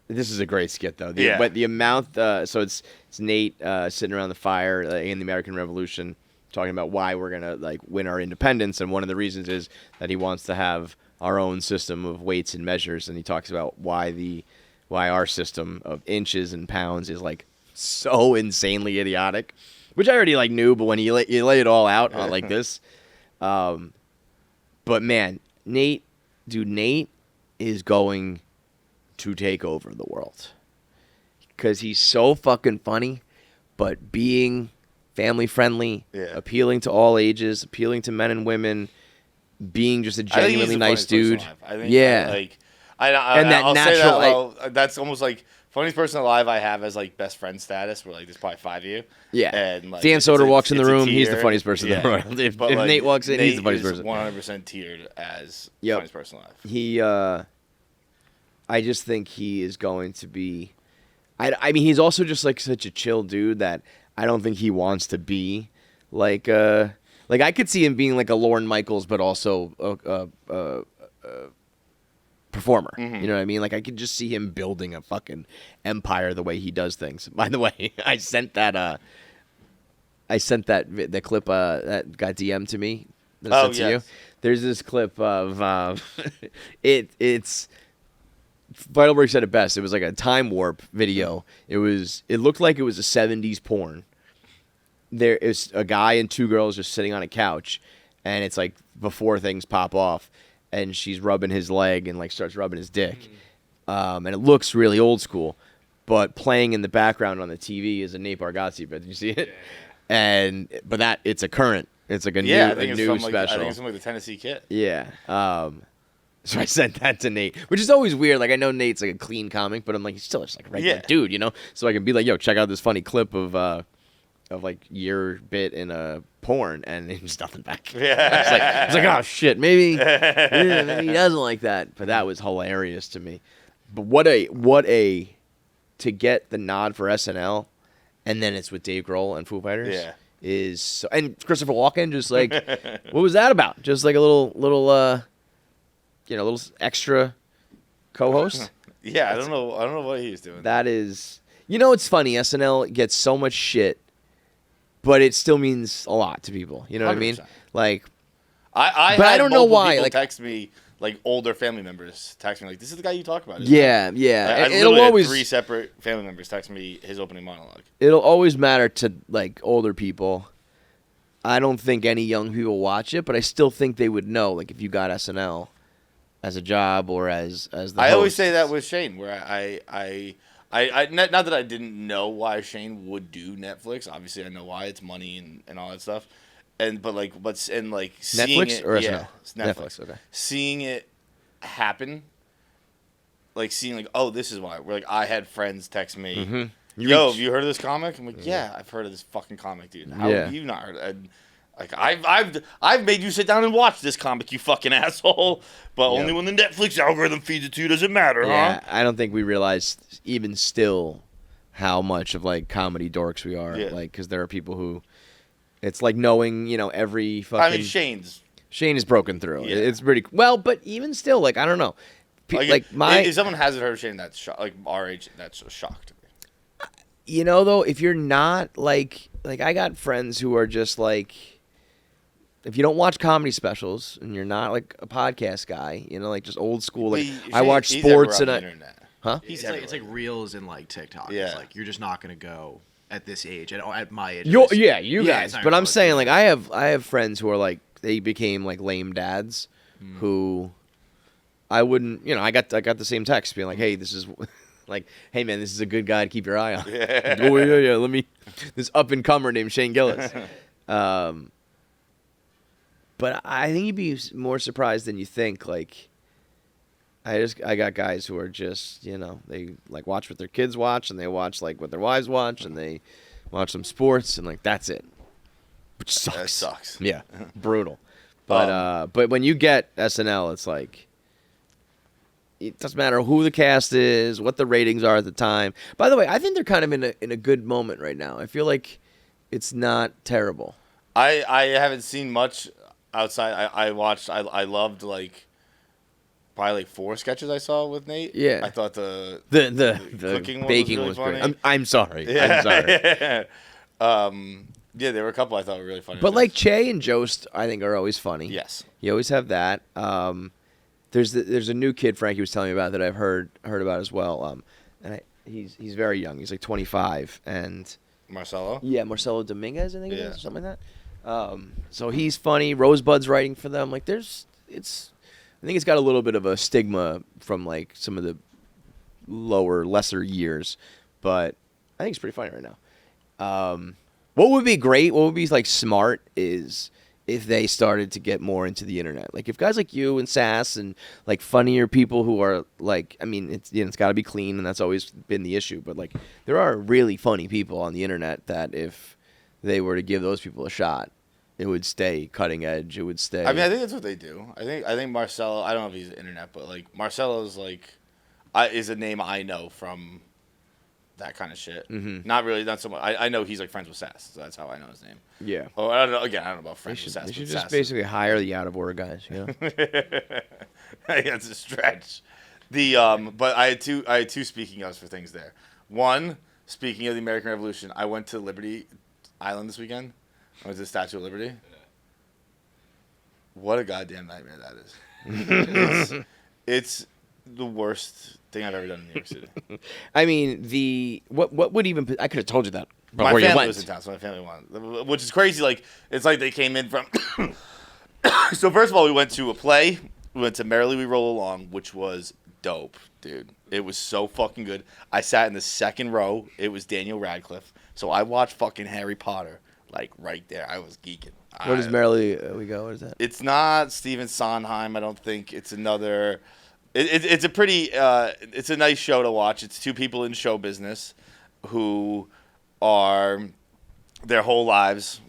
This is a great skit though. Yeah. But the amount, so it's Nate sitting around the fire in the American Revolution, talking about why we're gonna win our independence, and one of the reasons is that he wants to have our own system of weights and measures, and he talks about why our system of inches and pounds is so insanely idiotic, which I already knew, but when you lay it all out like this, but man, Nate is going to take over the world because he's so fucking funny, but being family friendly, appealing to all ages, appealing to men and women, being just a genuinely nice dude. I think, I'll natural. Say that's almost funniest person alive I have as best friend status. Where there's probably 5 of you. Yeah. And Dan Soder walks in the room. He's the funniest person in the world. If Nate walks in, he's the funniest person. 100% tiered as funniest person alive. I just think he is going to be. I mean, he's also just such a chill dude that I don't think he wants to be I could see him being a Lorne Michaels, but also a performer. Mm-hmm. You know what I mean? I could just see him building a fucking empire the way he does things. By the way, I sent that the clip that got DM'd to me. To you. There's this clip of it's. Feitelberg said it best. It was a time warp video. It looked like it was a 70s porn. There is a guy and 2 girls just sitting on a couch, and it's before things pop off, and she's rubbing his leg and starts rubbing his dick, and it looks really old school, but playing in the background on the TV is a Nate Bargatze bit. Did you see it? Yeah. But it's a current. It's a new special. I think it's from the Tennessee Kid. Yeah. So I sent that to Nate, which is always weird. I know Nate's a clean comic, but I'm he's still just a regular dude, you know? So I can be yo, check out this funny clip of your bit in a porn, and there's nothing back. Yeah. It's oh shit, maybe he doesn't like that. But that was hilarious to me. But what a to get the nod for SNL, and then it's with Dave Grohl and Foo Fighters. Yeah. Is so, and Christopher Walken just what was that about? Just a little little extra co-host. Yeah, I don't know what he's doing. That is, it's funny. SNL gets so much shit, but it still means a lot to people. You know what I mean? 100%. I don't know why. People text me older family members text me this is the guy you talk about. Yeah. It'll always 3 separate family members text me his opening monologue. It'll always matter to older people. I don't think any young people watch it, but I still think they would know if you got SNL as a job or as the host. Always say that with Shane, where I not that I didn't know why Shane would do Netflix. Obviously, I know why. It's money and all that stuff. But seeing Netflix it, or SNL? Yeah, Netflix. Okay. Seeing it happen, seeing oh, this is why. Where I had friends text me, Mm-hmm. Yo, have you heard of this comic? I'm yeah, I've heard of this fucking comic, dude. How have you not heard? And I've made you sit down and watch this comic, you fucking asshole. But only when the Netflix algorithm feeds it to you does it matter, huh? I don't think we realize even still how much of comedy dorks we are. Yeah. Because there are people who, it's knowing every fucking. I mean, Shane is broken through. Yeah. It's pretty well, but even still, I don't know. If someone hasn't heard of Shane, that's our age, that's a shock to me. Though, if you're not I got friends who are just if you don't watch comedy specials and you're not a podcast guy, just old school. I watch sports and internet. Huh? It's like reels and TikTok. Yeah. It's you're just not gonna go at this age, at my age. You Yeah, guys. it's not But I'm close, saying, yeah. like, I have friends who are like, they became like lame dads, who I wouldn't, I got the same text being like, hey, this is like, hey man, this is a good guy to keep your eye on. Yeah. Oh yeah. Let me, this up and comer named Shane Gillis. But I think you'd be more surprised than you think. Like, I got guys who are just, they like watch what their kids watch, and they watch like what their wives watch, and they watch some sports, and like that's it, which sucks. That sucks. Yeah, brutal. But when you get SNL, it's like it doesn't matter who the cast is, what the ratings are at the time. By the way, I think they're kind of in a good moment right now. I feel like it's not terrible. I haven't seen much outside. I watched. I loved like probably like 4 sketches I saw with Nate. Yeah. I thought the The baking was really great. funny. I'm sorry. Yeah. I'm sorry. Yeah, there were a couple I thought were really funny. But like Che and Jost, I think are always funny. yes. You always have that. There's a new kid Frankie was telling me about that I've heard about as well. And he's very young. He's like 25, and Marcelo. yeah, Marcelo Dominguez, I think it Yeah. is, or something like that. So he's funny. Rosebud's writing for them. Like I think it's got a little bit of a stigma from like some of the lesser years, but I think it's pretty funny right now. What would be great, what would be like smart is if they started to get more into the internet. Like if guys like you and Sass and like funnier people who are like, I mean, it's got to be clean, and that's always been the issue. But like there are really funny people on the internet that if they were to give those people a shot, it would stay cutting edge. It would stay. I mean, I think that's what they do. I think Marcelo. I don't know if he's internet, but like Marcelo's like, is a name I know from that kind of shit. Mhm. Not really, not so much. I know he's like friends with Sass, so that's how I know his name. Yeah. Oh, I don't know. Again, I don't know about They friends should, with Sass. they should but just Sass- basically hire the out of order guys, That's a stretch. But I had two speaking ofs for things there. One, speaking of the American Revolution, I went to Liberty Island this weekend. I went to the Statue of Liberty. What a goddamn nightmare that is. It's the worst thing I've ever done in New York City. I mean, what would even I could have told you that My before you family went. was in town, so my family wanted, which is crazy. Like it's like they came in from. So first of all, we went to a play. We went to Merrily We Roll Along, which was dope, dude. It was so fucking good. I sat in the second row. It was Daniel Radcliffe, so I watched fucking Harry Potter like right there. I was geeking. What is Merrily We Go? What is that? It's not Stephen Sondheim. I don't think it's another. It's a pretty. It's a nice show to watch. It's 2 people in show business who are their whole lives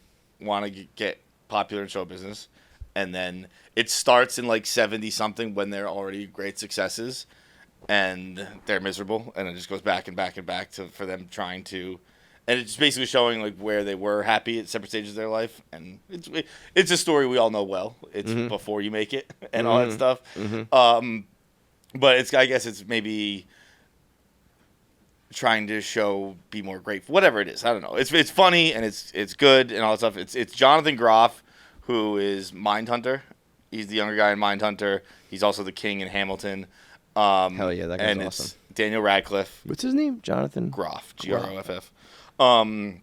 want to get popular in show business, and then it starts in like 70 something when they're already great successes, and they're miserable, and it just goes back and back and back for them trying to. And it's basically showing like where they were happy at separate stages of their life, and it's a story we all know well. It's before you make it and all that stuff. But I guess it's maybe trying to be more grateful, whatever it is. I don't know. It's funny and it's good and all that stuff. It's Jonathan Groff, who is Mindhunter. He's the younger guy in Mindhunter. He's also the king in Hamilton. Hell yeah, that guy's and awesome. It's Daniel Radcliffe. What's his name? Jonathan Groff, Groff. And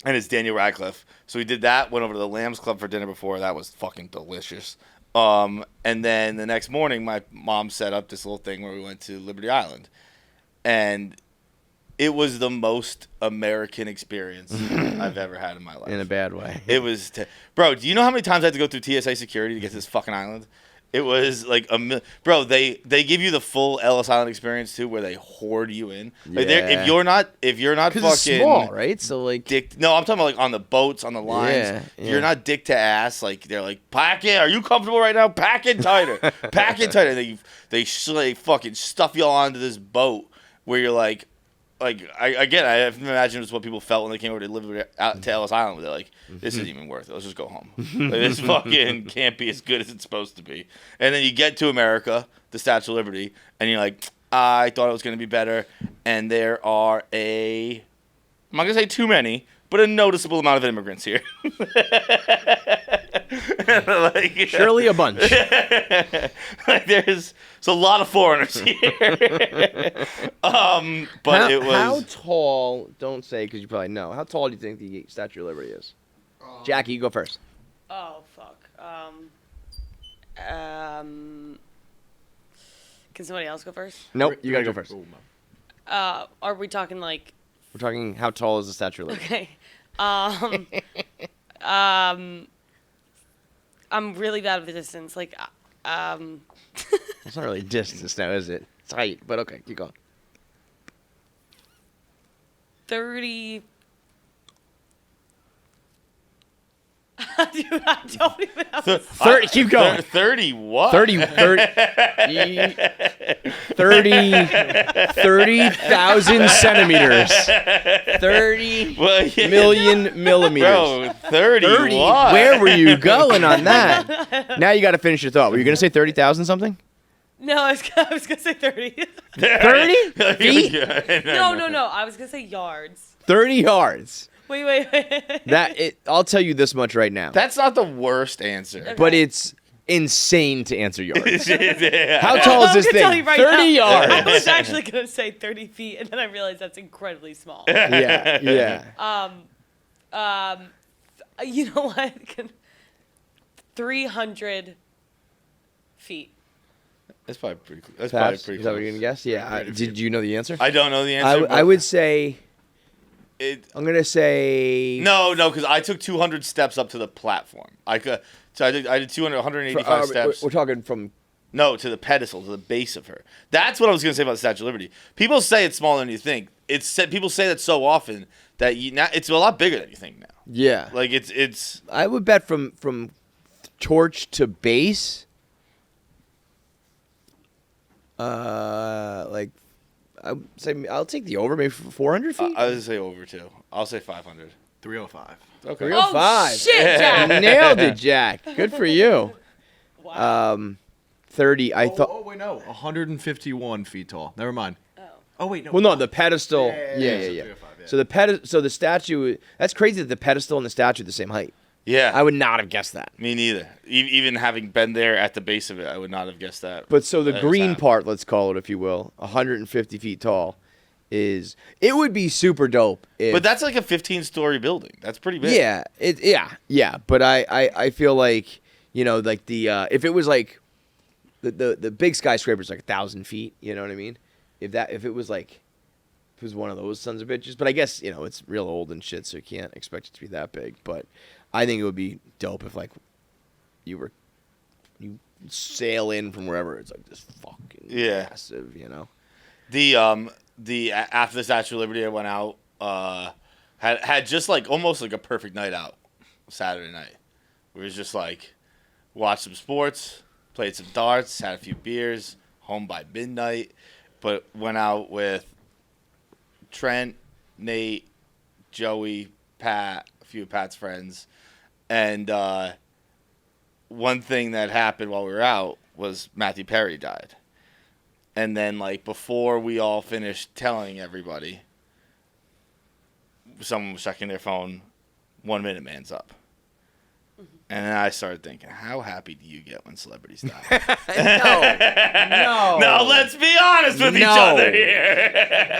it's Daniel Radcliffe. So we did that, went over to the Lambs Club for dinner before. That was fucking delicious. And then the next morning, my mom set up this little thing where we went to Liberty Island. And it was the most American experience I've ever had in my life. in a bad way. It was... Bro, do you know how many times I had to go through TSA security to get to this fucking island? It was like bro. They give you the full Ellis Island experience too, where they hoard you in. Like if you're not fucking it's small, right? So like, no, I'm talking about like on the boats, on the lines. Yeah, If you're not dick to ass, like they're like, pack it. Are you comfortable right now? Pack it tighter. Pack it tighter. They fucking stuff you all onto this boat where you're like I have to imagine it's what people felt when they came over to live out to Ellis Island. Where they're like, this isn't even worth it. Let's just go home. Like, this fucking can't be as good as it's supposed to be. And then you get to America, the Statue of Liberty, and you're like, I thought it was going to be better. And there are I'm not going to say too many, but a noticeable amount of immigrants here. Like, Surely a bunch. Like there's a lot of foreigners here. But it was. How tall? Don't say because you probably know. How tall do you think the Statue of Liberty is? Jackie, you go first. Oh fuck. Can somebody else go first? Nope, you gotta go first. Are we talking like? We're talking how tall is the Statue of Liberty? Okay. I'm really bad with the distance. Like, It's not really distance now, is it? It's height, but okay, keep going. 30. Dude, I don't even have. 30. Keep going. 30 what? 30,000 centimeters. 30 million millimeters. Bro, 30 what? Where were you going on that? Now you got to finish your thought. Were you going to say 30,000 something? No, I was gonna say 30. 30 feet? No. I was gonna say yards. 30 yards. Wait. I'll tell you this much right now. That's not the worst answer. Okay. But it's insane to answer yards. Yeah. How tall is this I'm gonna tell thing? you right 30 now, yards. I was actually gonna say 30 feet, and then I realized that's incredibly small. Yeah. You know what? 300 feet. That's probably pretty cool. That's Pass? probably Is pretty that close. what you're gonna guess? Yeah. Did you know the answer? I don't know the answer. I would say. I'm gonna say. No, because I took 200 steps up to the platform. I did 185 steps. We're talking from. No, to the pedestal, to the base of her. That's what I was gonna say about the Statue of Liberty. People say it's smaller than you think. People say that so often that it's a lot bigger than you think now. Yeah. Like it's. I would bet from torch to base. Like, I would say I'll take the over, maybe 400 feet. I would say over too. I'll say 500. 305. Okay. 305. Oh shit, Jack! Nailed it, Jack. Good for you. Wow. 30. I thought. Oh, wait, no. 151 feet tall. Never mind. Oh, wait, no. Well, no, the pedestal. Yeah. Yeah. So the statue. That's crazy that the pedestal and the statue are the same height. Yeah. I would not have guessed that. Me neither. Even having been there at the base of it, I would not have guessed that. But so the That green happened. part, let's call it, if you will, 150 feet tall, it would be super dope. But that's like a 15-story building. That's pretty big. Yeah. But I feel like, like the if it was like the big skyscraper's like 1,000 feet, you know what I mean? If it was one of those sons of bitches, but I guess it's real old and shit, so you can't expect it to be that big. But I think it would be dope if like you sail in from wherever it's like this fucking massive, The after the Statue of Liberty, I went out. Had just like almost like a perfect night out Saturday night. We was just like watched some sports, played some darts, had a few beers, home by midnight, but went out with Trent, Nate, Joey, Pat, a few of Pat's friends. And one thing that happened while we were out was Matthew Perry died. And then, like, before we all finished telling everybody, someone was checking their phone, 1 Minute Man's up. And then I started thinking, how happy do you get when celebrities die? No. Now, let's be honest with each other here.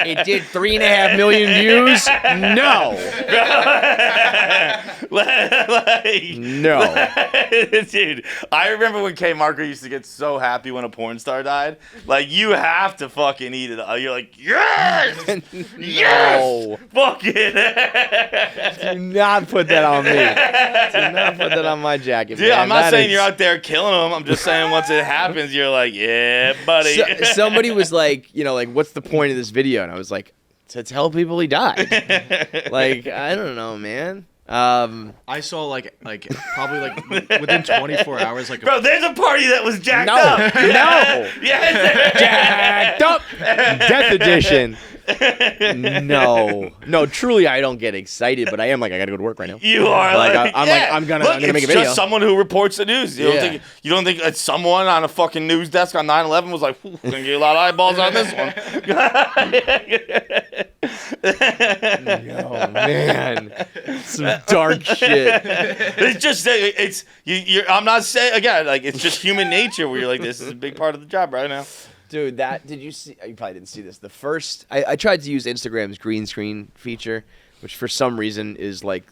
It did 3.5 million views. No. No. Dude, I remember when K. Marco used to get so happy when a porn star died. Like, you have to fucking eat it. You're like, yes! Yes! Fuck it. Do not put that on me. Do not put that on my jacket. Dude, man. I'm not That saying is- you're out there killing them. I'm just saying once it happens, you're like, yeah, buddy. Somebody was like, what's the point of this video? And I was like, to tell people he died. Like, I don't know, man. I saw like probably like within 24 hours like Bro, there's a party that was jacked No. up. No. Yes. Jacked up. Death edition. No, truly, I don't get excited, but I am like, I gotta go to work right now. You are like, I'm gonna make a it's video. just someone who reports the news. You Yeah. don't think that someone on a fucking news desk on 9/11 was like, gonna get a lot of eyeballs on this one. Oh man, some dark shit. It's just I'm not saying again, like it's just human nature where you're like, this is a big part of the job right now. Dude, did you see? You probably didn't see this. The first, I tried to use Instagram's green screen feature, which for some reason is like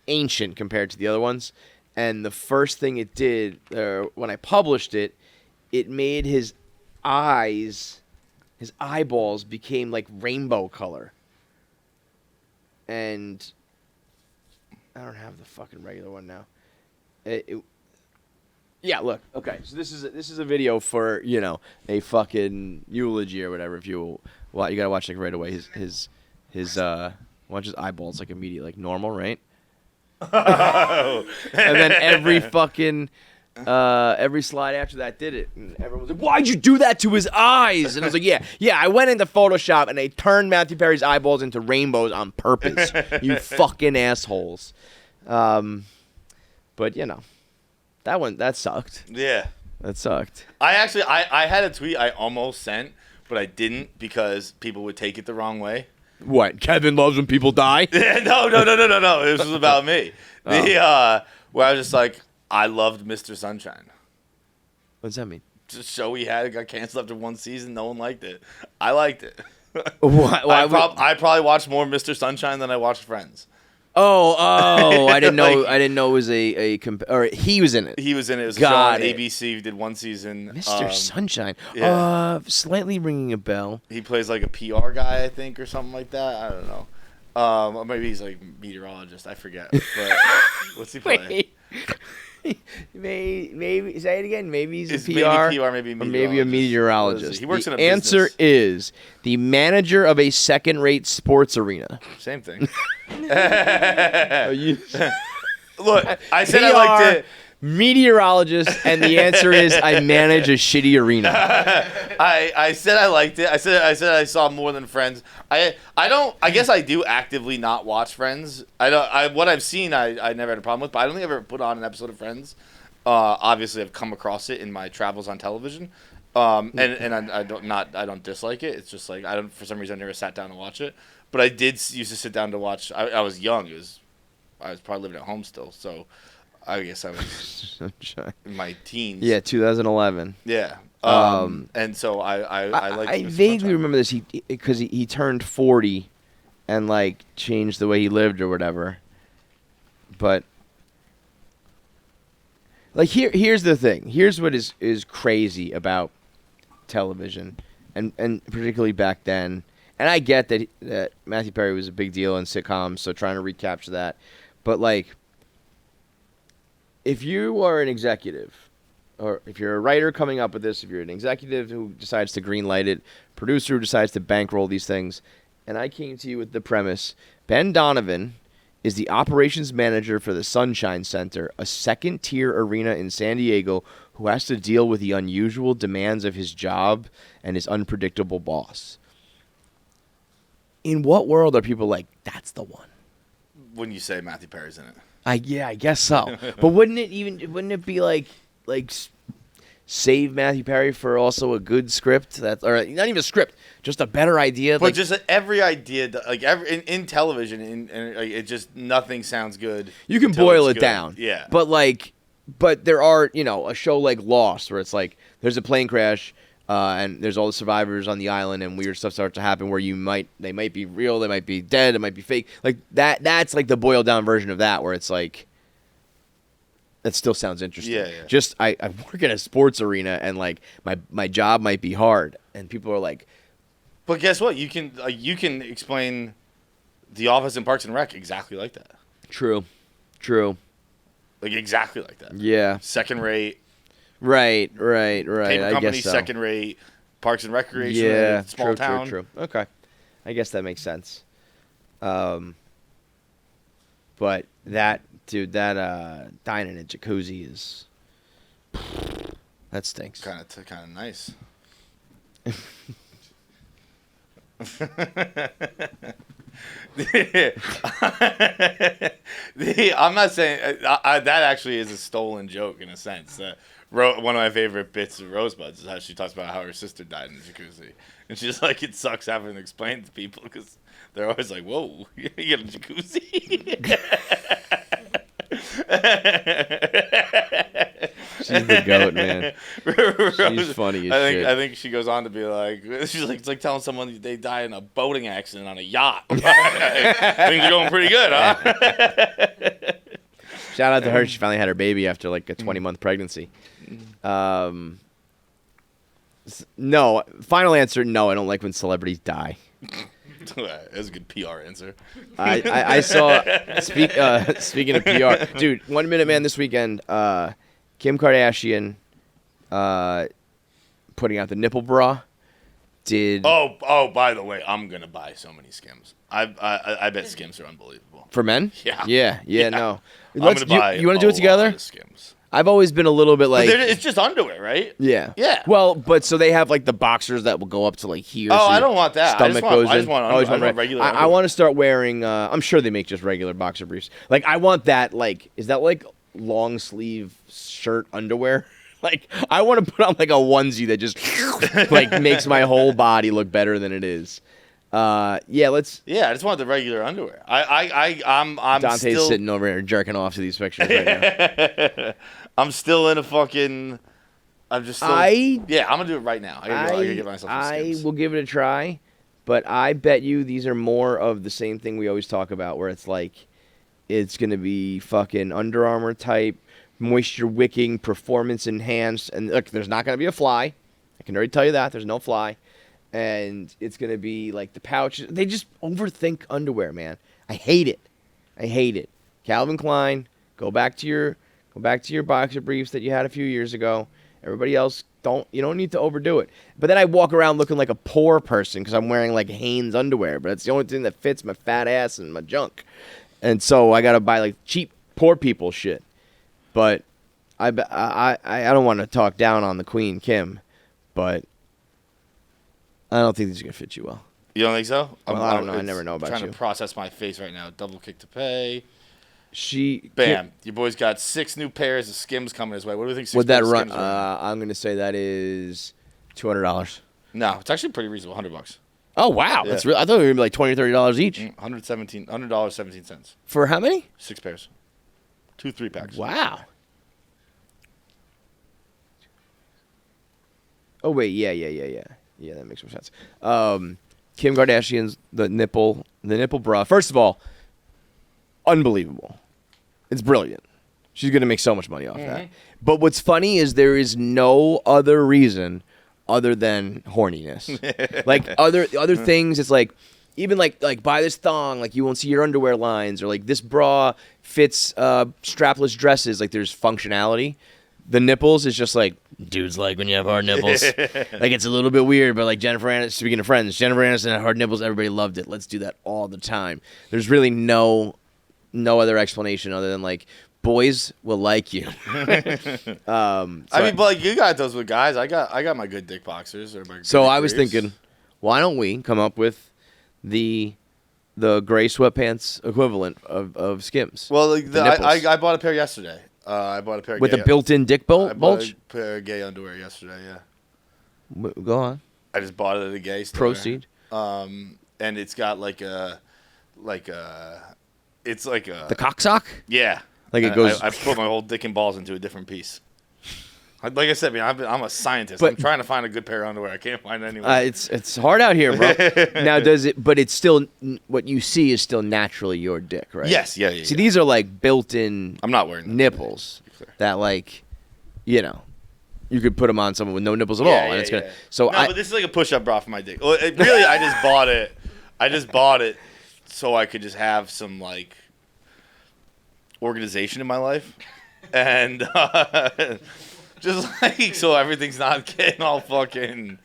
ancient compared to the other ones. And the first thing it did, when I published it, it made his eyeballs became like rainbow color. And I don't have the fucking regular one now. Yeah, look. Okay, so this is a video for, a fucking eulogy or whatever. If you gotta watch like right away. His watch his eyeballs like immediate, like normal, right? And then every slide after that did it, and everyone was like, "Why'd you do that to his eyes?" And I was like, "Yeah, I went into Photoshop and I turned Matthew Perry's eyeballs into rainbows on purpose. You fucking assholes." But that sucked. Yeah, that sucked. I had a tweet I almost sent, but I didn't because people would take it the wrong way. What? Kevin loves when people die? No. This was about me. Where I was just like, I loved Mr. Sunshine. What does that mean? Just a show we had, it got canceled after one season. No one liked it. I liked it. I probably watched more Mr. Sunshine than I watched Friends. Oh! I didn't know. I didn't know it was or he was in it. He was in it. It was a show on ABC. He did one season. Mr. Sunshine. Yeah. Slightly ringing a bell. He plays like a PR guy, I think, or something like that. I don't know. Or maybe he's like meteorologist. I forget. But what's he play? Maybe say it again. Maybe he's a PR, maybe a meteorologist. He works in a business. Answer is the manager of a second-rate sports arena. Same thing. Look, I said I liked it. Meteorologist, and the answer is I manage a shitty arena. I said I liked it. I said I saw more than Friends. I guess I do actively not watch Friends. What I've seen I never had a problem with, but I don't think I've ever put on an episode of Friends. Obviously I've come across it in my travels on television. And I don't dislike it. It's just like for some reason I never sat down to watch it. But I did used to sit down to watch. I was young. I was probably living at home still, so I guess I was in my teens. Yeah, 2011. Yeah. And so I like. I vaguely remember this because he turned 40, and like changed the way he lived or whatever. But like here's the thing. Here's what is crazy about television, and particularly back then. And I get that Matthew Perry was a big deal in sitcoms, so trying to recapture that. But like, if you are an executive, or if you're a writer coming up with this, if you're an executive who decides to greenlight it, producer who decides to bankroll these things, and I came to you with the premise, Ben Donovan is the operations manager for the Sunshine Center, a second-tier arena in San Diego who has to deal with the unusual demands of his job and his unpredictable boss. In what world are people like, that's the one? When you say Matthew Perry's in it. I guess so. But wouldn't it be like save Matthew Perry for also a good script or not even a script, just a better idea? But just every idea, like in television, it just nothing sounds good. You can boil it down. Yeah. But there are a show like Lost where it's like there's a plane crash. And there's all the survivors on the island, and weird stuff starts to happen where they might be real, they might be dead, it might be fake. Like that's like the boiled down version of that, where it's like that still sounds interesting. Yeah. Just I work in a sports arena, and like my job might be hard, and people are like, but guess what? You can explain The Office and Parks and Rec exactly like that. True. Like exactly like that. Yeah. Second rate. Right. Paper I company, guess so. Second rate, Parks and Recreation, yeah, small town. True. Okay, I guess that makes sense. But that dining in a jacuzzi is that stinks. Kind of nice. I'm not saying that actually is a stolen joke in a sense. One of my favorite bits of Rosebuds is how she talks about how her sister died in the jacuzzi, and she's like, it sucks having to explain to people because they're always like, "Whoa, you get a jacuzzi." She's the goat, man. She's funny as shit. I think she goes on to be like, she's like, it's like telling someone they died in a boating accident on a yacht. Things are going pretty good, huh? Shout out to her. She finally had her baby after like a 20-month pregnancy. No. Final answer, no. I don't like when celebrities die. That's a good PR answer. I saw, speaking of PR, dude, 1 Minute Man this weekend, Kim Kardashian putting out the nipple bra. Oh, by the way, I'm going to buy so many Skims. I bet Skims are unbelievable. For men? Yeah. No. I'm going to buy you want to do it together? Skims. I've always been a little bit like... It's just underwear, right? Yeah. Yeah. Well, but so they have like the boxers that will go up to like here. Oh, so I don't want that. I just want regular I want to start wearing... I'm sure they make just regular boxer briefs. Like, I want that, like... Is that like long sleeve shirt underwear? Like, I want to put on like a onesie that just like makes my whole body look better than it is. Let's... Yeah, I just want the regular underwear. I'm Dante's still... sitting over here jerking off to these pictures right now. I'm still in a fucking... I'm just still... Yeah, I'm going to do it right now. I gotta give myself some Skims. I will give it a try, but I bet you these are more of the same thing we always talk about, where it's like, it's going to be fucking Under Armour type, moisture wicking, performance enhanced, and look, there's not going to be a fly. I can already tell you that. There's no fly. And it's going to be like the pouches. They just overthink underwear, man. I hate it. Calvin Klein, go back to your boxer briefs that you had a few years ago. Everybody else, you don't need to overdo it. But then I walk around looking like a poor person because I'm wearing like Hanes underwear, but it's the only thing that fits my fat ass and my junk. And so I got to buy like cheap poor people shit. But I don't want to talk down on the Queen, Kim, but I don't think these are going to fit you well. You don't think so? Well, I don't know. I never know about you. I'm trying to process my face right now. Double kick to pay. Bam. Your boy's got 6 new pairs of Skims coming his way. What do you think? Would that run? I'm going to say that is $200. No, it's actually pretty reasonable. $100. Oh, wow. Yeah. That's real. I thought it would be like $20 or $30 each. $100.17. For how many? 6 pairs. 2 3-packs. Wow. Oh, wait. Yeah. Yeah, that makes more sense. Kim Kardashian's the nipple bra. First of all, unbelievable. It's brilliant. She's going to make so much money off that. But what's funny is there is no other reason other than horniness. Like other things, it's like even like buy this thong, like you won't see your underwear lines, or like this bra fits strapless dresses, like there's functionality. The nipples is just like, dudes like when you have hard nipples. Like, it's a little bit weird, but like Jennifer Aniston, speaking of friends, Jennifer Aniston had hard nipples, everybody loved it. Let's do that all the time. There's really no other explanation other than like, boys will like you. I mean, but like, you got those with guys. I got my good dick boxers. Or my so I was thinking, why don't we come up with the gray sweatpants equivalent of Skims? Well, like I bought a pair yesterday. I bought a pair with a built-in dick bulge. I bought a pair of gay underwear yesterday. Yeah. Go on. I just bought it at a gay store. Proceed. And it's got it's like a the cock sock. Yeah. Like it goes. I put my whole dick and balls into a different piece. Like I said, man, I'm a scientist. I'm trying to find a good pair of underwear. I can't find anyone. It's hard out here, bro. Now, but it's still, what you see is still naturally your dick, right? Yes, yeah. See, these are like built-in. I'm not wearing nipples that, like, you could put them on someone with no nipples at all, and it's gonna. So but this is like a push-up bra for my dick. Well, really, I just bought it. I just bought it so I could just have some like organization in my life, and. Just like so everything's not getting all fucking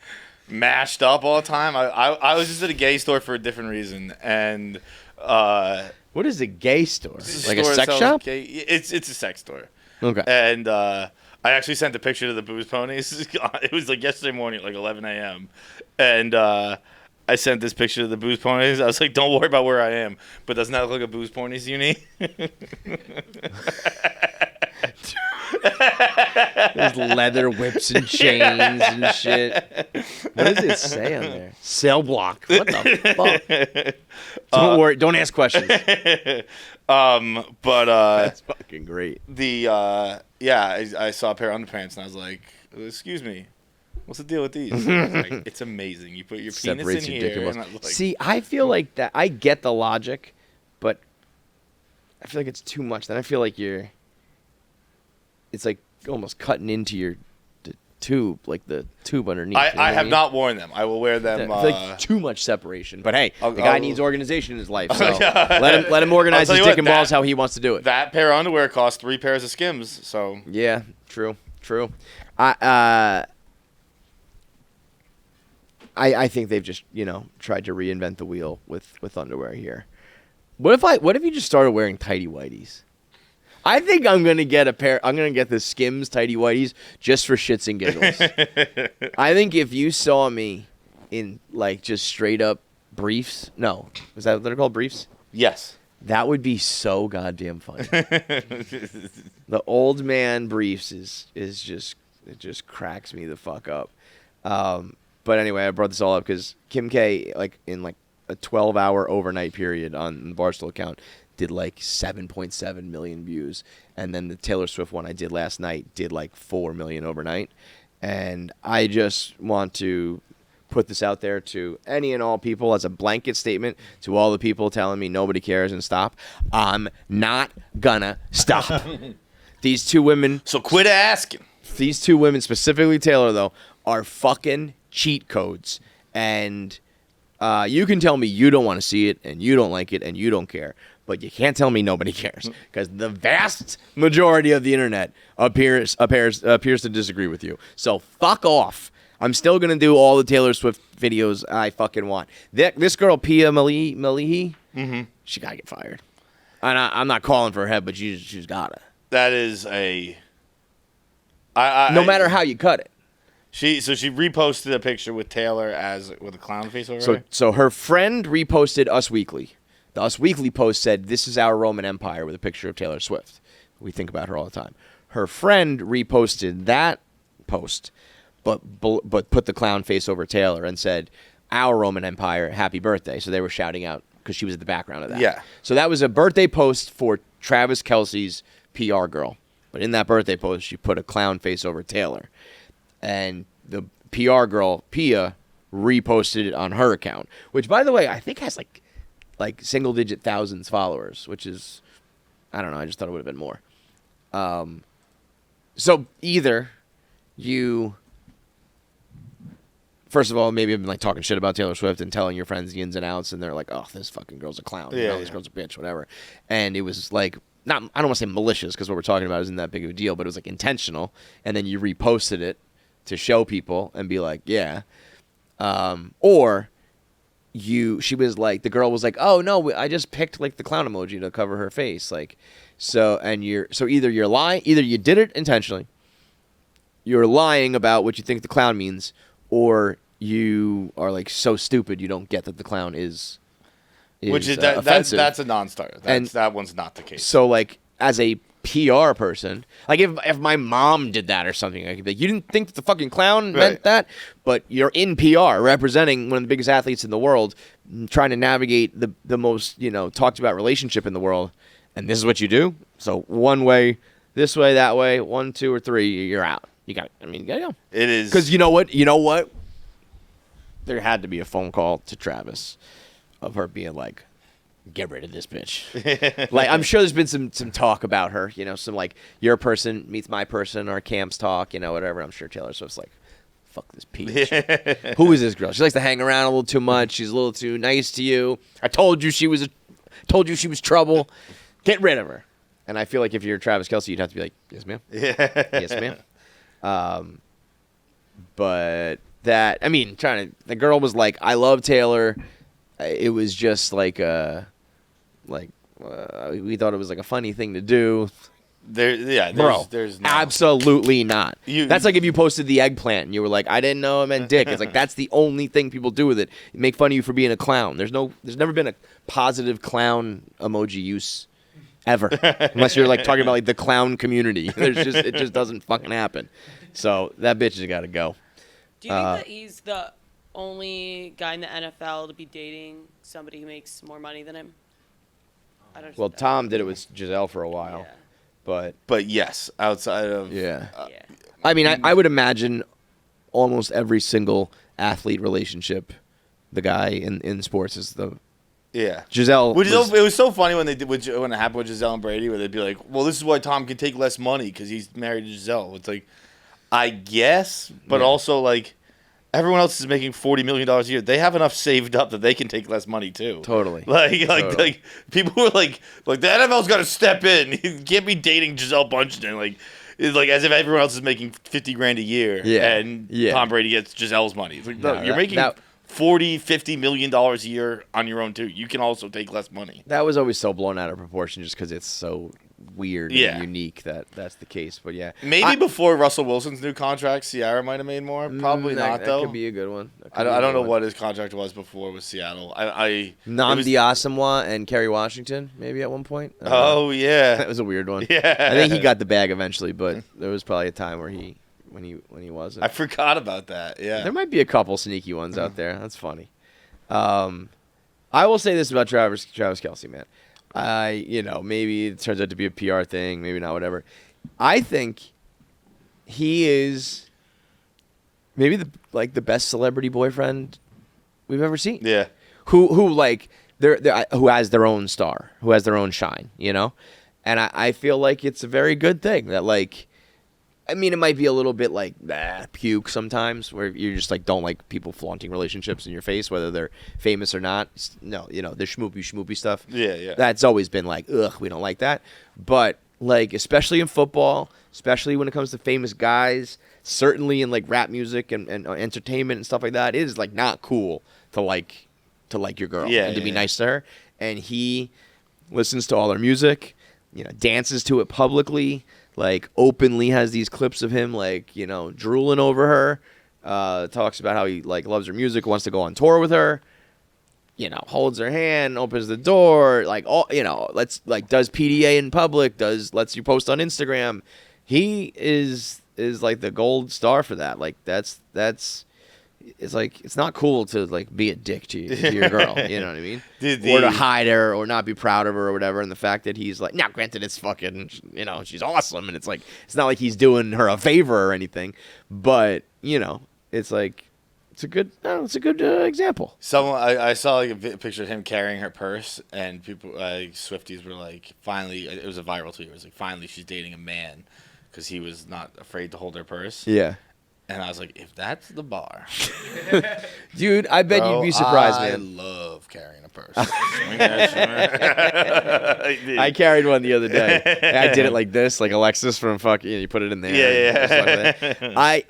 mashed up all the time. I was just at a gay store for a different reason. And what is a gay store? Like a sex shop? It's a sex store. Okay. And I actually sent a picture to the Booze Ponies. It was like yesterday morning at like 11 a.m. And I sent this picture of the booze ponies. I was like, don't worry about where I am. But doesn't that look like a booze ponies uni? There's leather whips and chains and shit. What does it say on there? Cell block. What the fuck? Don't worry. Don't ask questions. That's fucking great. I saw a pair of underpants and I was like, excuse me, what's the deal with these? Like, it's amazing. You put your penis in here. And I was like, see, I feel like that. I get the logic, but I feel like it's too much. Then I feel like it's like almost cutting into the tube, like the tube underneath. I have not worn them. I will wear them. I feel like too much separation. But hey, the guy needs organization in his life, so let him organize his dick and balls how he wants to do it. That pair of underwear costs 3 pairs of Skims. So yeah, true. I think they've just tried to reinvent the wheel with underwear here. What if you just started wearing tighty whities? I think I'm gonna get the Skims tighty whities just for shits and giggles. I think if you saw me in like just straight up briefs, no, is that what they're called, briefs? yes. That would be so goddamn funny. The old man briefs is just cracks me the fuck up. But anyway, I brought this all up because Kim K, like in like a 12-hour overnight period on the Barstool account, did like 7.7 million views. And then the Taylor Swift one I did last night did like 4 million overnight. And I just want to put this out there to any and all people as a blanket statement to all the people telling me nobody cares and stop. I'm not gonna stop. These two women. So quit asking. These two women, specifically Taylor, though, are fucking cheat codes. And you can tell me you don't want to see it and you don't like it and you don't care. But you can't tell me nobody cares, because the vast majority of the internet appears to disagree with you. So fuck off. I'm still gonna do all the Taylor Swift videos I fucking want. This girl Pia Malihi, she gotta get fired. And I'm not calling for her head, but she's gotta. That is no matter how you cut it. She reposted a picture with Taylor with a clown face over her. So her friend reposted Us Weekly. The Us Weekly post said, "This is our Roman Empire," with a picture of Taylor Swift. We think about her all the time. Her friend reposted that post, but put the clown face over Taylor and said, "Our Roman Empire, happy birthday." So they were shouting out because she was at the background of that. Yeah. So that was a birthday post for Travis Kelce's PR girl. But in that birthday post, she put a clown face over Taylor. And the PR girl, Pia, reposted it on her account, which, by the way, I think has like single-digit thousands followers, which is, I don't know, I just thought it would have been more. So either you, first of all, maybe have been like talking shit about Taylor Swift and telling your friends the ins and outs, and they're like, "Oh, this fucking girl's a clown. This girl's a bitch," whatever. And it was like, I don't want to say malicious, because what we're talking about isn't that big of a deal, but it was like intentional, and then you reposted it to show people and be like, yeah. Or she was like, the girl was like, "Oh no, I just picked like the clown emoji to cover her face." Like, either you're lying, either you did it intentionally, you're lying about what you think the clown means, or you are like so stupid you don't get that the clown is which is offensive. that's a non-starter. That one's not the case. So like, as a PR person, like if my mom did that or something, I could be like, "You didn't think that the fucking clown meant that?" But you're in PR representing one of the biggest athletes in the world, trying to navigate the most talked about relationship in the world, and this is what you do. So one way, this way, that way, 1, 2, or 3, you're out. You gotta go. It is, because you know what? There had to be a phone call to Travis of her being like, "Get rid of this bitch." Like, I'm sure there's been some talk about her, some like your person meets my person or camps talk, whatever. I'm sure Taylor Swift's like, "Fuck this peach." Who is this girl? She likes to hang around a little too much. She's a little too nice to you. I told you she was trouble. Get rid of her. And I feel like if you're Travis Kelce, you'd have to be like, "Yes, ma'am." Yes, ma'am. But that, the girl was like, "I love Taylor." It was just like we thought it was like a funny thing to do. There's no. Absolutely not. That's like if you posted the eggplant and you were like, I didn't know it meant dick. It's like that's the only thing people do with it. Make fun of you for being a clown. There's never been a positive clown emoji use ever, unless you're like talking about like the clown community. It just doesn't fucking happen. So that bitch has got to go. Do you think that he's the only guy in the NFL to be dating somebody who makes more money than him? Well, Tom did it with Giselle for a while, but yes, outside of I mean, I would imagine almost every single athlete relationship, the guy in sports is the Giselle. It was so funny when when it happened with Giselle and Brady, where they'd be like, "Well, this is why Tom can take less money because he's married to Giselle." It's like, I guess, but also like. Everyone else is making $40 million a year. They have enough saved up that they can take less money too. Totally. Like people were like the NFL's got to step in. You can't be dating Giselle Bundchen. Like it's like as if everyone else is making $50,000 a year. And Tom Brady gets Giselle's money. It's like, no, you're making $40-50 million a year on your own too. You can also take less money. That was always so blown out of proportion, just because it's so weird and unique that's the case. But maybe before Russell Wilson's new contract, Ciara might have made more. Probably not though. That could be a good one. I don't know what his contract was before with Seattle. Nnamdi Asamoah and Kerry Washington maybe at one point. Oh yeah, that was a weird one. Yeah, I think he got the bag eventually, but there was probably a time where when he wasn't. I forgot about that. Yeah, there might be a couple sneaky ones out there. That's funny. I will say this about Travis Kelce, man. Maybe it turns out to be a PR thing, maybe not, whatever. I think he is maybe the best celebrity boyfriend we've ever seen. Yeah. Who who has their own star, who has their own shine, And I feel like it's a very good thing that I mean, it might be a little bit like puke sometimes, where you just don't like people flaunting relationships in your face, whether they're famous or not. No, the schmoopy stuff. Yeah. That's always been ugh, we don't like that. But especially in football, especially when it comes to famous guys, certainly in rap music and entertainment and stuff like that, it is not cool to like your girl and to be nice to her. And he listens to all her music, dances to it publicly. Openly has these clips of him, drooling over her. Talks about how he, loves her music, wants to go on tour with her. Holds her hand, opens the door, does PDA in public, lets you post on Instagram. He is the gold star for that. It's not cool to be a dick to your girl, you know what I mean? Or to hide her or not be proud of her or whatever. And the fact that he's now granted it's fucking, she's awesome, and it's not like he's doing her a favor or anything, but it's a good example. I saw a picture of him carrying her purse, and people Swifties were finally, it was a viral tweet. It was finally she's dating a man, because he was not afraid to hold her purse. Yeah. And I was like, if that's the bar. Dude, I bet you'd be surprised, man. I love carrying a purse. I carried one the other day. I did it like this, like Alexis from you put it in there. Yeah.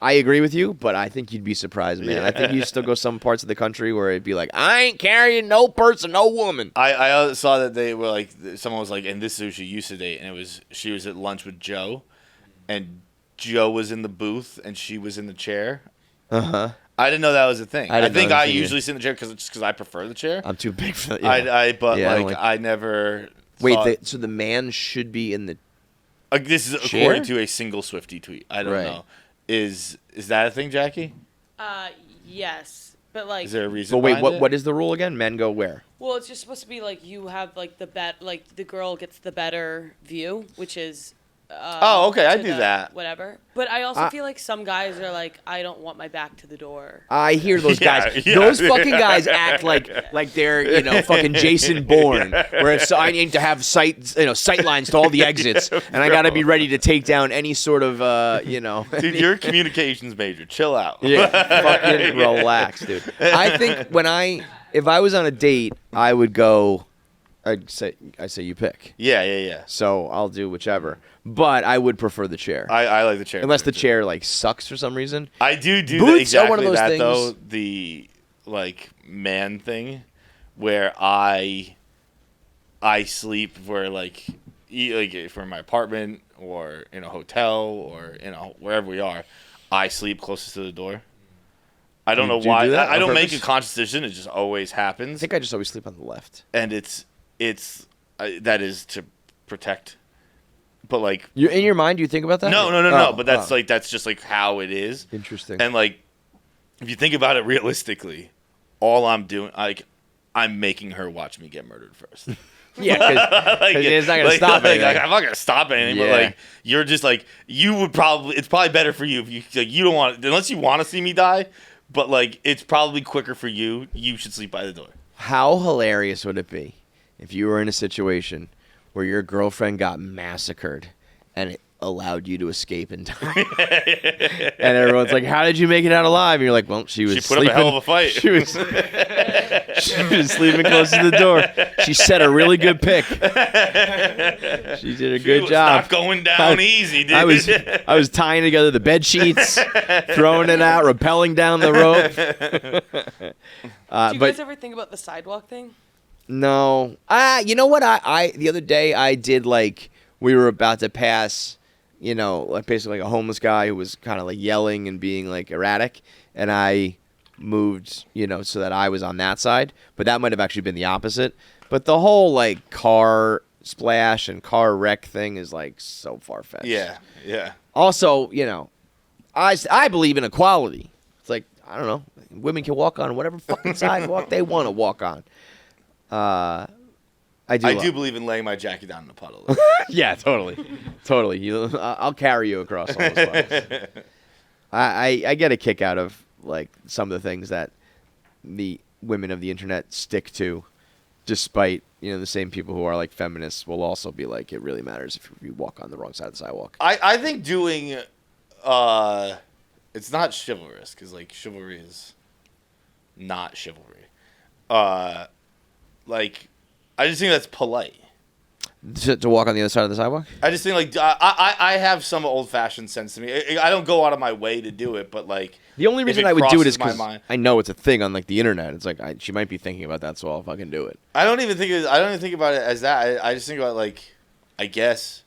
I agree with you, but I think you'd be surprised, man. I think you still go some parts of the country where it'd be I ain't carrying no purse and no woman. I saw that they were someone was and this is who she used to date, and she was at lunch with Joe, and Joe was in the booth and she was in the chair. Uh-huh. I didn't know that was a thing. I think I usually sit in the chair because I prefer the chair. I'm too big for that. I never. Wait, so the man should be in the. This is chair? According to a single Swiftie tweet. I don't know. Is that a thing, Jackie? Yes, but Is there a reason? But wait, what is the rule again? Men go where? Well, it's just supposed to be you have the girl gets the better view, which is. Okay, I do that. Whatever. But I also feel some guys are I don't want my back to the door. I hear those guys. Yeah. Those fucking guys act like they're, fucking Jason Bourne, where I need to have sight lines to all the exits, and I got to be ready to take down any sort of, Dude, you're a communications major. Chill out. Yeah, fucking relax, dude. I think if I was on a date, I would go. I say you pick. Yeah. So I'll do whichever, but I would prefer the chair. I like the chair, unless the chair sucks for some reason. I do Boots exactly are one of those that things. Though, the man thing, where I sleep where like if we're in my apartment or in a hotel or wherever we are, I sleep closest to the door. I don't know why. I don't make a conscious decision. It just always happens. I think I just always sleep on the left. And it's that is to protect. But like, you in your mind, do you think about that? No. But that's just like how it is. Interesting. And like, if you think about it realistically, all I'm doing, like, I'm making her watch me get murdered first. Yeah, because it's not gonna stop anything. I'm not gonna stop anything. Yeah. But like, you're just like, it's probably better for you if you don't want, unless you want to see me die. But like, it's probably quicker for you. You should sleep by the door. How hilarious would it be if you were in a situation where your girlfriend got massacred and it allowed you to escape in time? And everyone's like, "How did you make it out alive?" And you're like, "Well, she put sleeping. Up a hell of a fight. She was sleeping close to the door. She set a really good pick. She did a good job. Not going down easy, dude. I was tying together the bed sheets, throwing it out, rappelling down the rope." Do you guys ever think about the sidewalk thing? No. You know what? I the other day I did, like, we were about to pass, like basically like a homeless guy who was kind of like yelling and being like erratic, and I moved, so that I was on that side, but that might have actually been the opposite. But the whole like car splash and car wreck thing is like so far-fetched. Yeah. Also, I believe in equality. It's like, I don't know, women can walk on whatever fucking sidewalk they want to walk on. I do believe in laying my jacket down in a puddle. Yeah, totally. I'll carry you across all those puddles. I get a kick out of like some of the things that the women of the internet stick to, despite the same people who are like feminists will also be like, it really matters if you walk on the wrong side of the sidewalk. I think doing it's not chivalrous, because like chivalry is not chivalry. Like, I just think that's polite. To walk on the other side of the sidewalk? I just think, like, I have some old-fashioned sense to me. I don't go out of my way to do it, but, like, the only reason I would do it is because I know it's a thing on, like, the internet. It's like, she might be thinking about that, so I'll fucking do it. I don't even think about it as that. I just think about, like, I guess.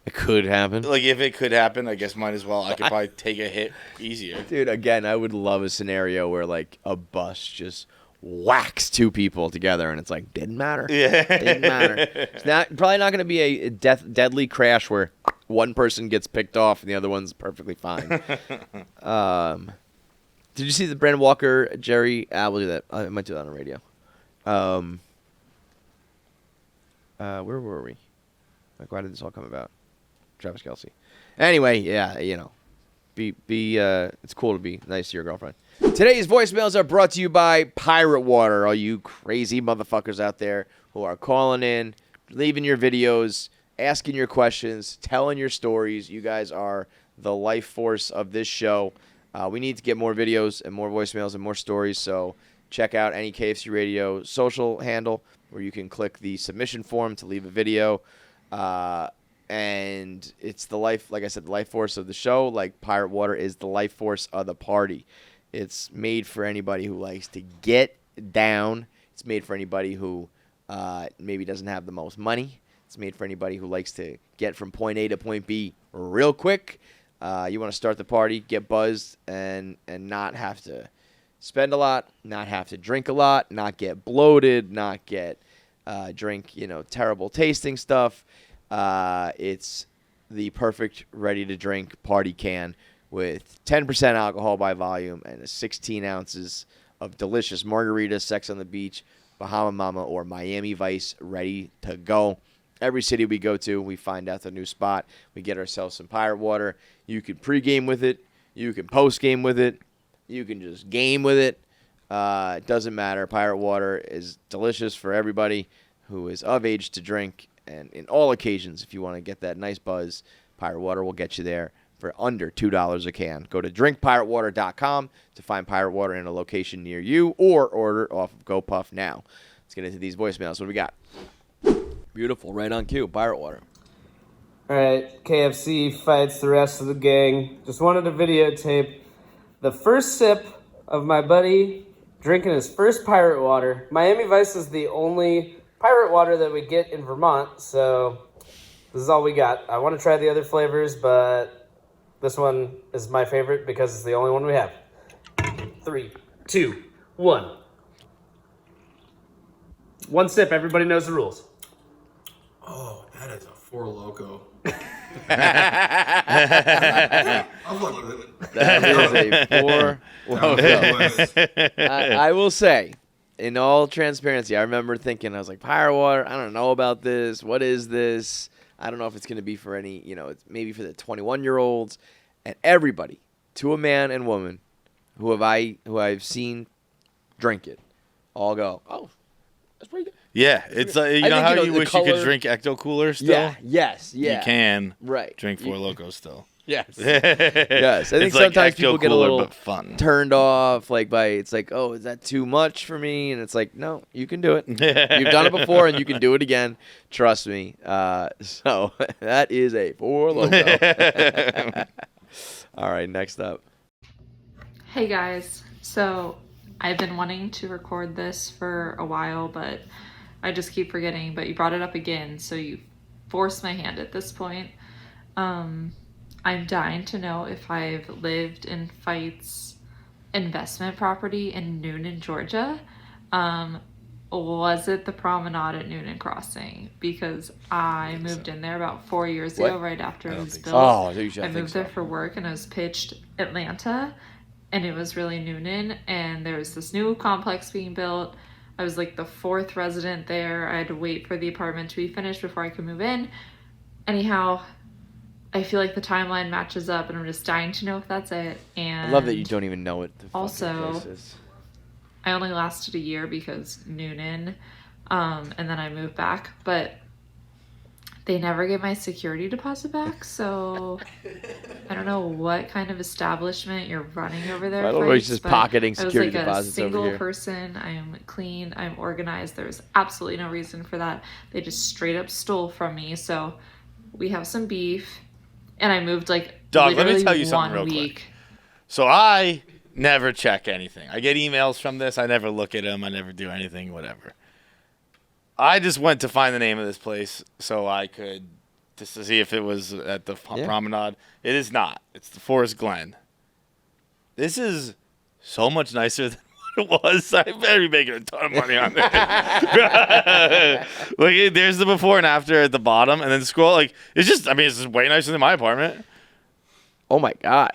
It could happen. Like, if it could happen, I guess might as well. I could probably take a hit easier. Dude, again, I would love a scenario where, like, a bus just whacks two people together, and it's like, didn't matter. Yeah. Didn't matter. It's probably not going to be a deadly crash where one person gets picked off and the other one's perfectly fine. Did you see the Brandon Walker, Jerry? We'll do that. I might do that on the radio. Where were we? Like, why did this all come about? Travis Kelce. Anyway, yeah, it's cool to be nice to your girlfriend. Today's voicemails are brought to you by Pirate Water. All you crazy motherfuckers out there who are calling in, leaving your videos, asking your questions, telling your stories. You guys are the life force of this show. We need to get more videos and more voicemails and more stories, so check out any KFC Radio social handle where you can click the submission form to leave a video. And it's the life, like I said, the life force of the show. Like Pirate Water is the life force of the party. It's made for anybody who likes to get down. It's made for anybody who maybe doesn't have the most money. It's made for anybody who likes to get from point A to point B real quick. You want to start the party, get buzzed, and not have to spend a lot, not have to drink a lot, not get bloated, not get drink terrible tasting stuff. It's the perfect ready-to-drink party can with 10% alcohol by volume and 16 ounces of delicious margarita, Sex on the Beach, Bahama Mama, or Miami Vice ready to go. Every city we go to, we find out the new spot. We get ourselves some Pirate Water. You can pregame with it. You can postgame with it. You can just game with it. It doesn't matter. Pirate Water is delicious for everybody who is of age to drink. And in all occasions, if you want to get that nice buzz, Pirate Water will get you there for under $2 a can. Go to drinkpiratewater.com to find Pirate Water in a location near you or order off of GoPuff now. Let's get into these voicemails. What do we got? Beautiful. Right on cue. Pirate Water. All right. KFC fights the rest of the gang. Just wanted to videotape the first sip of my buddy drinking his first Pirate Water. Miami Vice is the only Pirate Water that we get in Vermont, so This is all we got. I want to try the other flavors, but this one is my favorite because it's the only one we have. 3, 2, 1. One sip. Everybody knows the rules. Oh, that is a Four Loko. That is a Four Loko. I will say, in all transparency, I remember thinking, I was like, Pyro Water, I don't know about this. What is this? I don't know if it's going to be for any, it's maybe for the 21-year-olds. And everybody, to a man and woman, who I've seen drink it, all go, oh, that's pretty good. Yeah, it's like, you know how you wish you could drink Ecto Cooler still? Yeah, yes, yeah. You can drink Four Loko still. Yes. Yes. I think It's like sometimes Ecto people get a Cooler, little but fun. turned off, it's like, oh, is that too much for me? And it's like, no, you can do it. You've done it before, and you can do it again. Trust me. So that is a Four Loko. All right, next up. Hey guys, so I've been wanting to record this for a while, but I just keep forgetting, but you brought it up again, so you forced my hand at this point. I'm dying to know if I've lived in Feits investment property in Noonan, Georgia. Was it the promenade at Noonan Crossing? Because I moved in there about 4 years ago, right after it was built. Oh, you should I moved there for work, and I was pitched Atlanta, and it was really Noonan, and there was this new complex being built. I was like the 4th resident there. I had to wait for the apartment to be finished before I could move in. Anyhow, I feel like the timeline matches up, and I'm just dying to know if that's it. And I love that you don't even know what the also, place is. I only lasted a year because Noonan, and then I moved back, but they never gave my security deposit back, so I don't know what kind of establishment you're running over there. I don't know, he's just pocketing security deposits over here. I was like a single person. I'm clean. I'm organized. There's absolutely no reason for that. They just straight up stole from me, so we have some beef, and I moved Dog, let me tell you something real quick. So I never check anything. I get emails from this. I never look at them. I never do anything, whatever. I just went to find the name of this place so I could, just to see if it was at the promenade. It is not. It's the Forest Glen. This is so much nicer than what it was. I better be making a ton of money on this. Like, there's the before and after at the bottom, and then scroll. It's just way nicer than my apartment. Oh my God.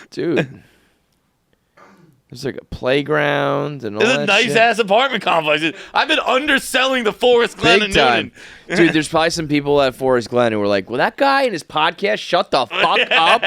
Dude. There's like a playground and all that. It's a nice ass apartment complex. I've been underselling the Forest Glen and Noonan. Dude, there's probably some people at Forest Glen who were like, well, that guy and his podcast, shut the fuck up.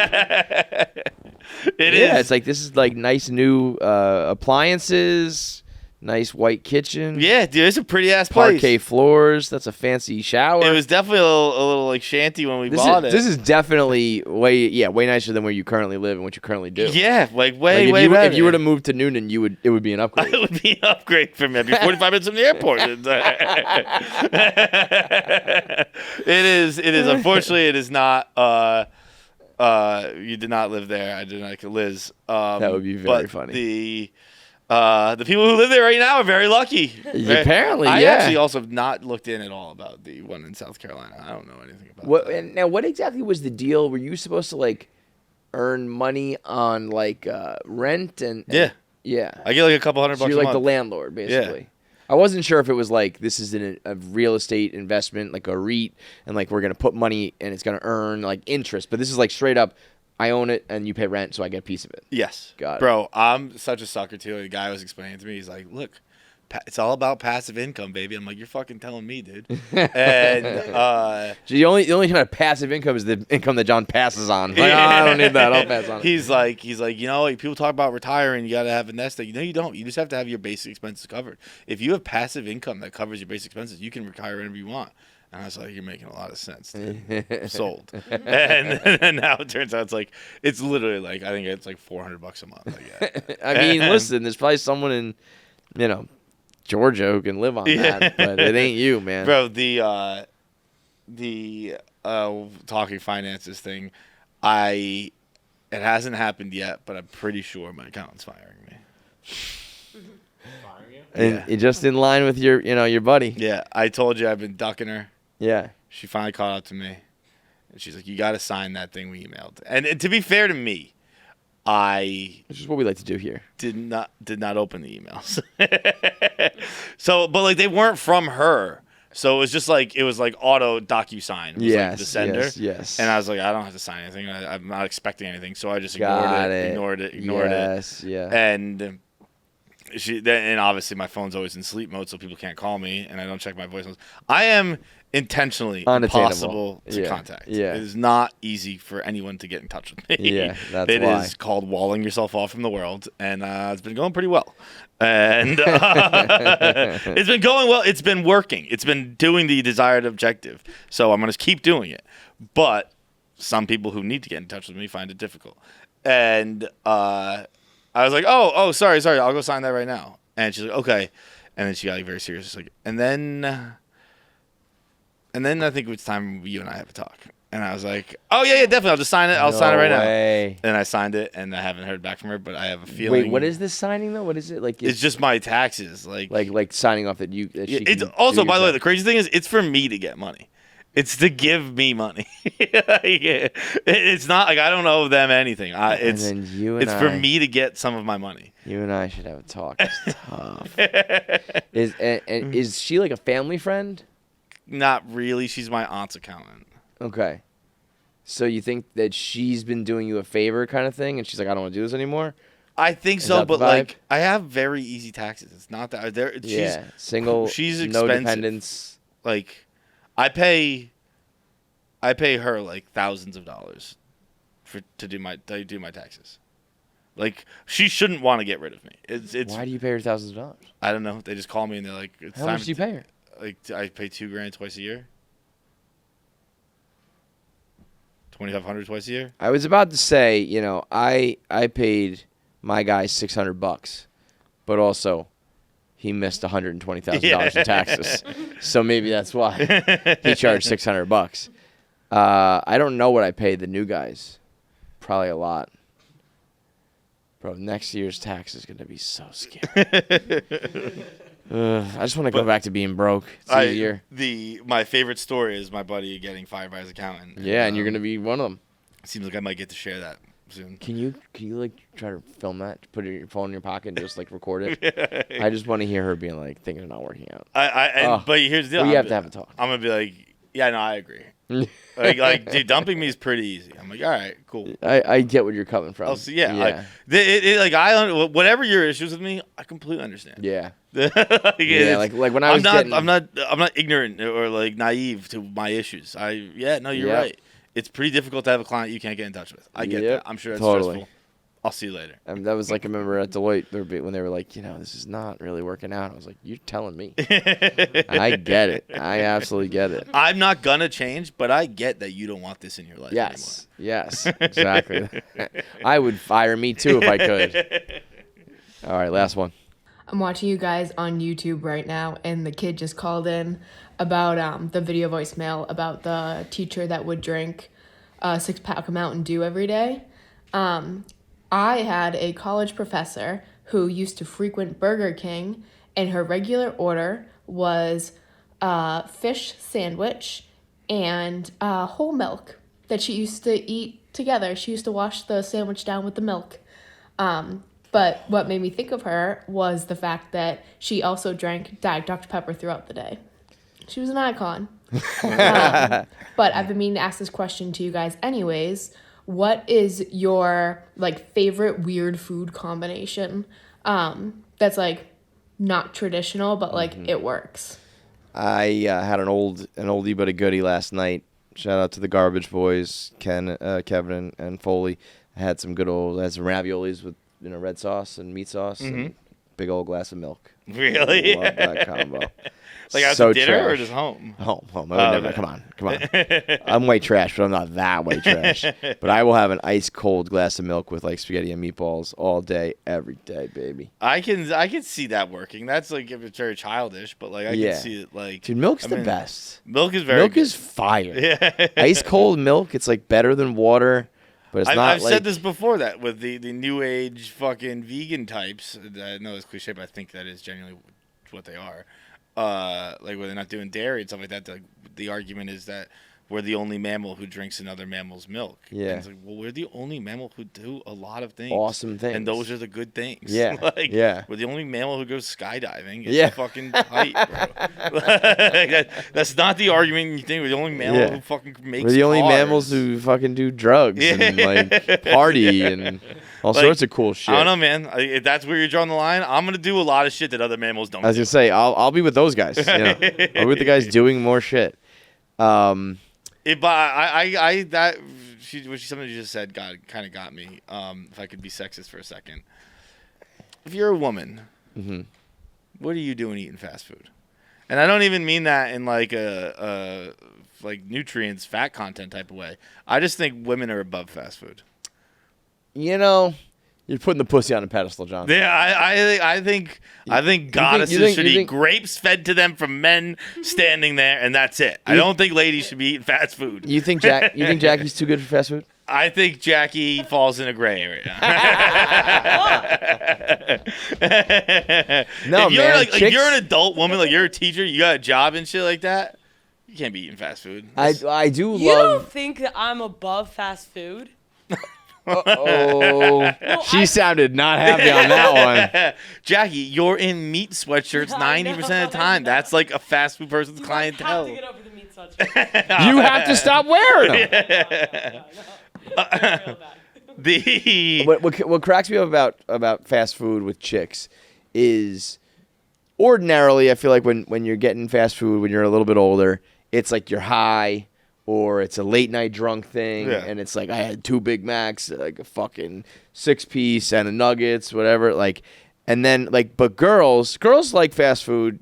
It is. Yeah, it's like, this is like nice new appliances, nice white kitchen. Yeah, dude, it's a pretty ass place. Parquet floors. That's a fancy shower. It was definitely a little like shanty when we bought it. This is definitely way nicer than where you currently live and what you currently do. Yeah, way better. If you were to move to Noonan, it would be an upgrade. It would be an upgrade for me. I'd be 45 minutes from the airport. It is. Unfortunately, it is not. You did not live there. I did not. Liz. That would be very funny. The people who live there right now are very lucky. Apparently, I yeah. actually also have not looked in at all about the one in South Carolina. I don't know anything about that. And now, what exactly was the deal? Were you supposed to earn money on rent and yeah. I get a couple $100 so you're a like month. the landlord, basically. Yeah. I wasn't sure if it was this is a real estate investment, like a REIT, and we're gonna put money and it's gonna earn interest. But this is straight up, I own it and you pay rent, so I get a piece of it. Yes. Got it. Bro, I'm such a sucker too. The guy was explaining to me, he's like, look, it's all about passive income, baby. I'm like, you're fucking telling me, dude. And so the only kind of passive income is the income that John passes on. I don't need that. I'll pass on it. He's like, people talk about retiring, you gotta have a nest egg. No, you don't. You just have to have your basic expenses covered. If you have passive income that covers your basic expenses, you can retire whenever you want. And I was like, you're making a lot of sense. Sold. And now it turns out it's literally I think it's $400 a month. I mean, listen, there's probably someone in, Georgia who can live on that, but it ain't you, man. Bro, the talking finances thing, it hasn't happened yet, but I'm pretty sure my accountant's firing me. Firing you? And just in line with your buddy. Yeah, I told you I've been ducking her. Yeah. She finally caught up to me. And she's like, you got to sign that thing we emailed. And to be fair to me, which is what we like to do here. Did not open the emails. So, but like they weren't from her. So it was just like auto DocuSign. It was like the sender. Yes. And I was like, I don't have to sign anything. I'm not expecting anything. So I just ignored it. Yes, yeah. And and obviously my phone's always in sleep mode, so people can't call me, and I don't check my voicemails. I am intentionally impossible to contact. Yeah. It is not easy for anyone to get in touch with me. Yeah, that's It why. is called walling yourself off from the world, and it's been going pretty well. And it's been going well. It's been working. It's been doing the desired objective. So I'm going to keep doing it. But some people who need to get in touch with me find it difficult. And I was like, oh, sorry. I'll go sign that right now. And she's like, okay. And then she got very serious. She's like, and then I think it's time you and I have a talk. And I was like, oh, yeah, definitely. I'll just sign it. I'll sign it right now. And I signed it, and I haven't heard back from her, but I have a feeling. Wait, what is this signing, though? What is it? Like? It's just my taxes. Like signing off that she it's can also, do by the way, your the crazy thing is it's for me to get money. It's to give me money. It's not like I don't owe them anything. It's for me to get some of my money. You and I should have a talk. It's tough. Is she like a family friend? Not really. She's my aunt's accountant. Okay. So you think that she's been doing you a favor kind of thing, and she's like, I don't want to do this anymore? I think so, but like I have very easy taxes. It's not that single. She's no expensive. dependents. Like I pay her like thousands of dollars to do my taxes. Like she shouldn't want to get rid of me. It's Why do you pay her thousands of dollars? I don't know. They just call me and they're like, it's How time much do you pay her? Like I pay $2,000 twice a year. $2,500 twice a year. I was about to say, I paid my guy $600, but also he missed $120,000 in taxes, so maybe that's why he charged $600. I don't know what I paid the new guys. Probably a lot. Bro, next year's tax is gonna be so scary. I just want to go back to being broke. It's easier. My favorite story is my buddy getting fired by his accountant. Yeah, and you're gonna be one of them. Seems like I might get to share that soon. Can you like try to film that? Put your phone in your pocket and just like record it. I just want to hear her being like, things are not working out. But here's the deal. Well, you have to have a talk. I'm gonna be like, yeah, no, I agree. like, dude, dumping me is pretty easy. I'm like, all right, cool. I get where you're coming from. Oh, so yeah. Whatever your issues with me, I completely understand. Yeah. Yeah, like when I was I'm not ignorant or like naive to my issues. You're right. It's pretty difficult to have a client you can't get in touch with. I get that. I'm sure that's stressful. I'll see you later. That was like, I remember at Deloitte when they were like, this is not really working out. I was like, you're telling me. I get it. I absolutely get it. I'm not gonna change, but I get that you don't want this in your life anymore. Yes, exactly. I would fire me too if I could. All right, last one. I'm watching you guys on YouTube right now, and the kid just called in about the video voicemail about the teacher that would drink a 6-pack of Mountain Dew every day. I had a college professor who used to frequent Burger King, and her regular order was a fish sandwich and whole milk that she used to eat together. She used to wash the sandwich down with the milk. But what made me think of her was the fact that she also drank Diet Dr. Pepper throughout the day. She was an icon. But I've been meaning to ask this question to you guys anyways. What is your favorite weird food combination that's not traditional but it works? I had an oldie but a goodie last night. Shout out to the Garbage Boys, Kevin and Foley. I had some some raviolis with red sauce and meat sauce and big old glass of milk. Really? Love that combo. Out to dinner or just home? Home. I would never. Come on. I'm white trash, but I'm not that white trash. But I will have an ice cold glass of milk with spaghetti and meatballs all day, every day, baby. I can see that working. That's if it's very childish, but I can see it Dude, milk's the best. Milk is very good. Is fire. Yeah. Ice cold milk, it's better than water. But it's I've said this before, that with the new age fucking vegan types. I know it's cliche, but I think that is what they are. Like where they're not doing dairy and stuff like that. The argument is that we're the only mammal who drinks another mammal's milk. Yeah. And it's like, well, we're the only mammal who do a lot of things. Awesome things. And those are the good things. Yeah. Like, yeah. we're the only mammal who goes skydiving. It's fucking tight, bro. That's not the argument you think. We're the only mammal who fucking makes We're the only cars. mammals who fucking do drugs and like party and all sorts of cool shit. I don't know, man. If that's where you're drawing the line, I'm gonna do a lot of shit that other mammals don't. I was gonna say, I'll be with those guys. You know? I'll be with the guys doing more shit. Something you just said kind of got me. If I could be sexist for a second, if you're a woman, what are you doing eating fast food? And I don't even mean that in like a like nutrients, fat content type of way. I just think women are above fast food. You know, you're putting the pussy on a pedestal, John. Yeah, I think goddesses should eat grapes fed to them from men standing there, and that's it. I don't think ladies should be eating fast food. You think Jackie's too good for fast food? I think Jackie falls in a gray area. No, if you're man. like you're an adult woman, like you're a teacher, you got a job and shit like that, you can't be eating fast food. I do You love. don't think that I'm above fast food? Oh, she sounded not happy on that one. Jackie, you're in meat sweatshirts 90% of the time. That's like a fast food person's clientele. You have to get over the meat sweatshirt. You have to stop wearing them. What cracks me up about fast food with chicks is ordinarily I feel like when you're getting fast food when you're a little bit older, it's like you're high. Or it's a late night drunk thing, and it's like I had 2 Big Macs, like a fucking 6-piece and a nuggets, whatever. Like, and then like, but girls like fast food.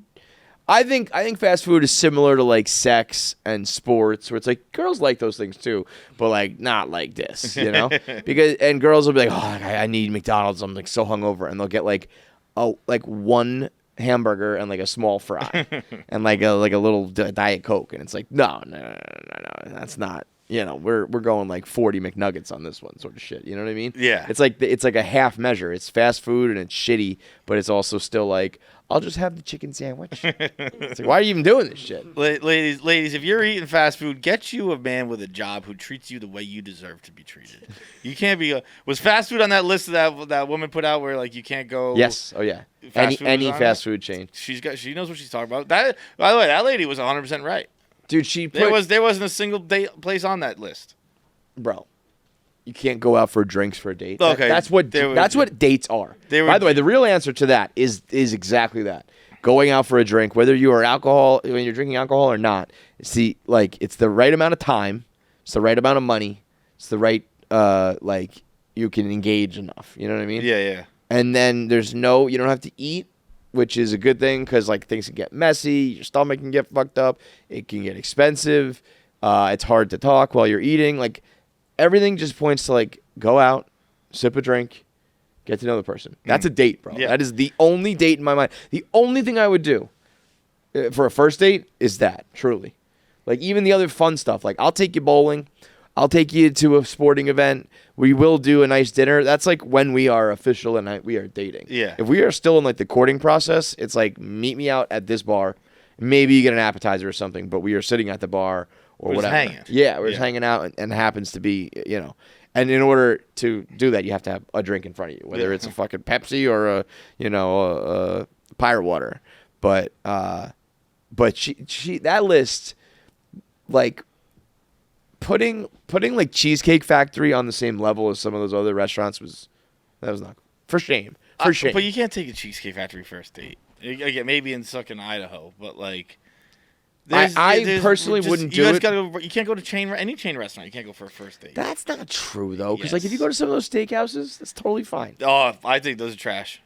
I think fast food is similar to like sex and sports, where it's like girls like those things too, but like not like this, you know? And girls will be like, oh, I need McDonald's. I'm like so hungover, and they'll get like one hamburger and like a small fry and like a little Diet Coke, and it's like no, that's not, you know, we're going like 40 McNuggets on this one sort of shit, you know what I mean? Yeah, it's like a half measure. It's fast food and it's shitty, but it's also still like I'll just have the chicken sandwich. It's like, why are you even doing this shit? Ladies, if you're eating fast food, get you a man with a job who treats you the way you deserve to be treated. You can't be was fast food on that list that woman put out where like you can't go? Yes. Oh yeah. Any fast food chain. She knows what she's talking about. That, by the way, that lady was 100% right. Dude, there wasn't a single place on that list. Bro, you can't go out for drinks for a date. Okay, that's what dates are. By the way, the real answer to that is exactly that. Going out for a drink, whether you are when you're drinking alcohol or not. See, like it's the right amount of time, it's the right amount of money, it's the right like you can engage enough. You know what I mean? Yeah. And then you don't have to eat, which is a good thing because like things can get messy, your stomach can get fucked up, it can get expensive, it's hard to talk while you're eating. Like everything just points to like go out, sip a drink, get to know the person. That's a date, bro. Yeah. That is the only date in my mind. The only thing I would do for a first date is that, truly. Like even the other fun stuff, like I'll take you bowling, I'll take you to a sporting event. We will do a nice dinner. That's like when we are official and we are dating. Yeah. If we are still in like the courting process, it's like meet me out at this bar. Maybe you get an appetizer or something, but we are sitting at the bar or whatever. Just hanging. Yeah, we're just hanging out and happens to be, you know. And in order to do that, you have to have a drink in front of you, whether it's a fucking Pepsi or a pirate water. But she that list, like putting like Cheesecake Factory on the same level as some of those other restaurants was not for shame. For shame. But you can't take a Cheesecake Factory first date. Again, maybe in fucking Idaho, but like. I personally wouldn't do it. You can't go to any chain restaurant. You can't go for a first date. That's not true though, because like if you go to some of those steakhouses, that's totally fine. Oh, I think those are trash.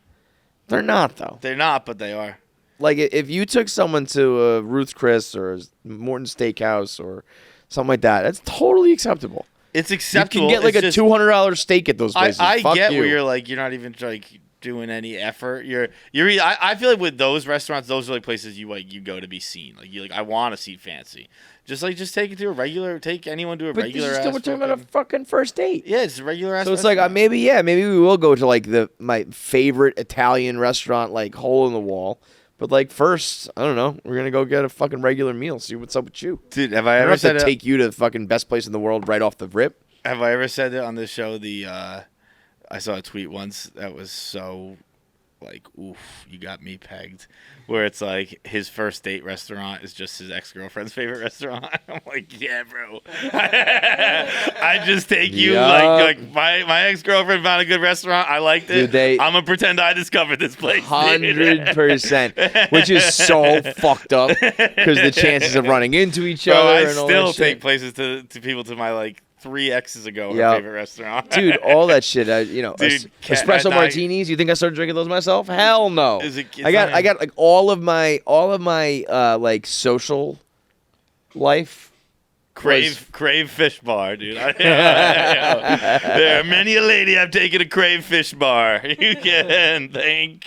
They're not though. They're not, but they are. Like if you took someone to Ruth's Chris or Morton Steakhouse or something like that, that's totally acceptable. It's acceptable. You can get like a $200 steak at those places. I Fuck get you. where you're like you're not even like doing any effort. I feel like with those restaurants, those are like places you go to be seen. Like you I want to see fancy. Just take it to take anyone to a but regular. But we're talking about a fucking first date. Yeah, it's a regular ass. So it's like maybe we will go to like my favorite Italian restaurant, like hole in the wall. But like first, I don't know. We're gonna go get a fucking regular meal. See what's up with you, Dude, have I I don't ever have said to it? take you to the fucking best place in the world right off the rip. Have I ever said it on this show? I saw a tweet once that was so like, oof, you got me pegged. Where it's like his first date restaurant is just his ex-girlfriend's favorite restaurant. I'm like, yeah, bro. I just take you like my ex-girlfriend found a good restaurant. I liked it. Dude, I'm gonna pretend I discovered this place. 100%, which is so fucked up because the chances of running into each Bro, other. I and all still that shit. take places to people to my like 3 exes ago. Her Yep. favorite restaurant. Dude, all that shit. Dude, espresso at night- martinis. You think I started drinking those myself? Hell no. It's I got not- like all of my like social life. Crave fish bar, dude. There are many a lady I've taken to Crave fish bar. You can thank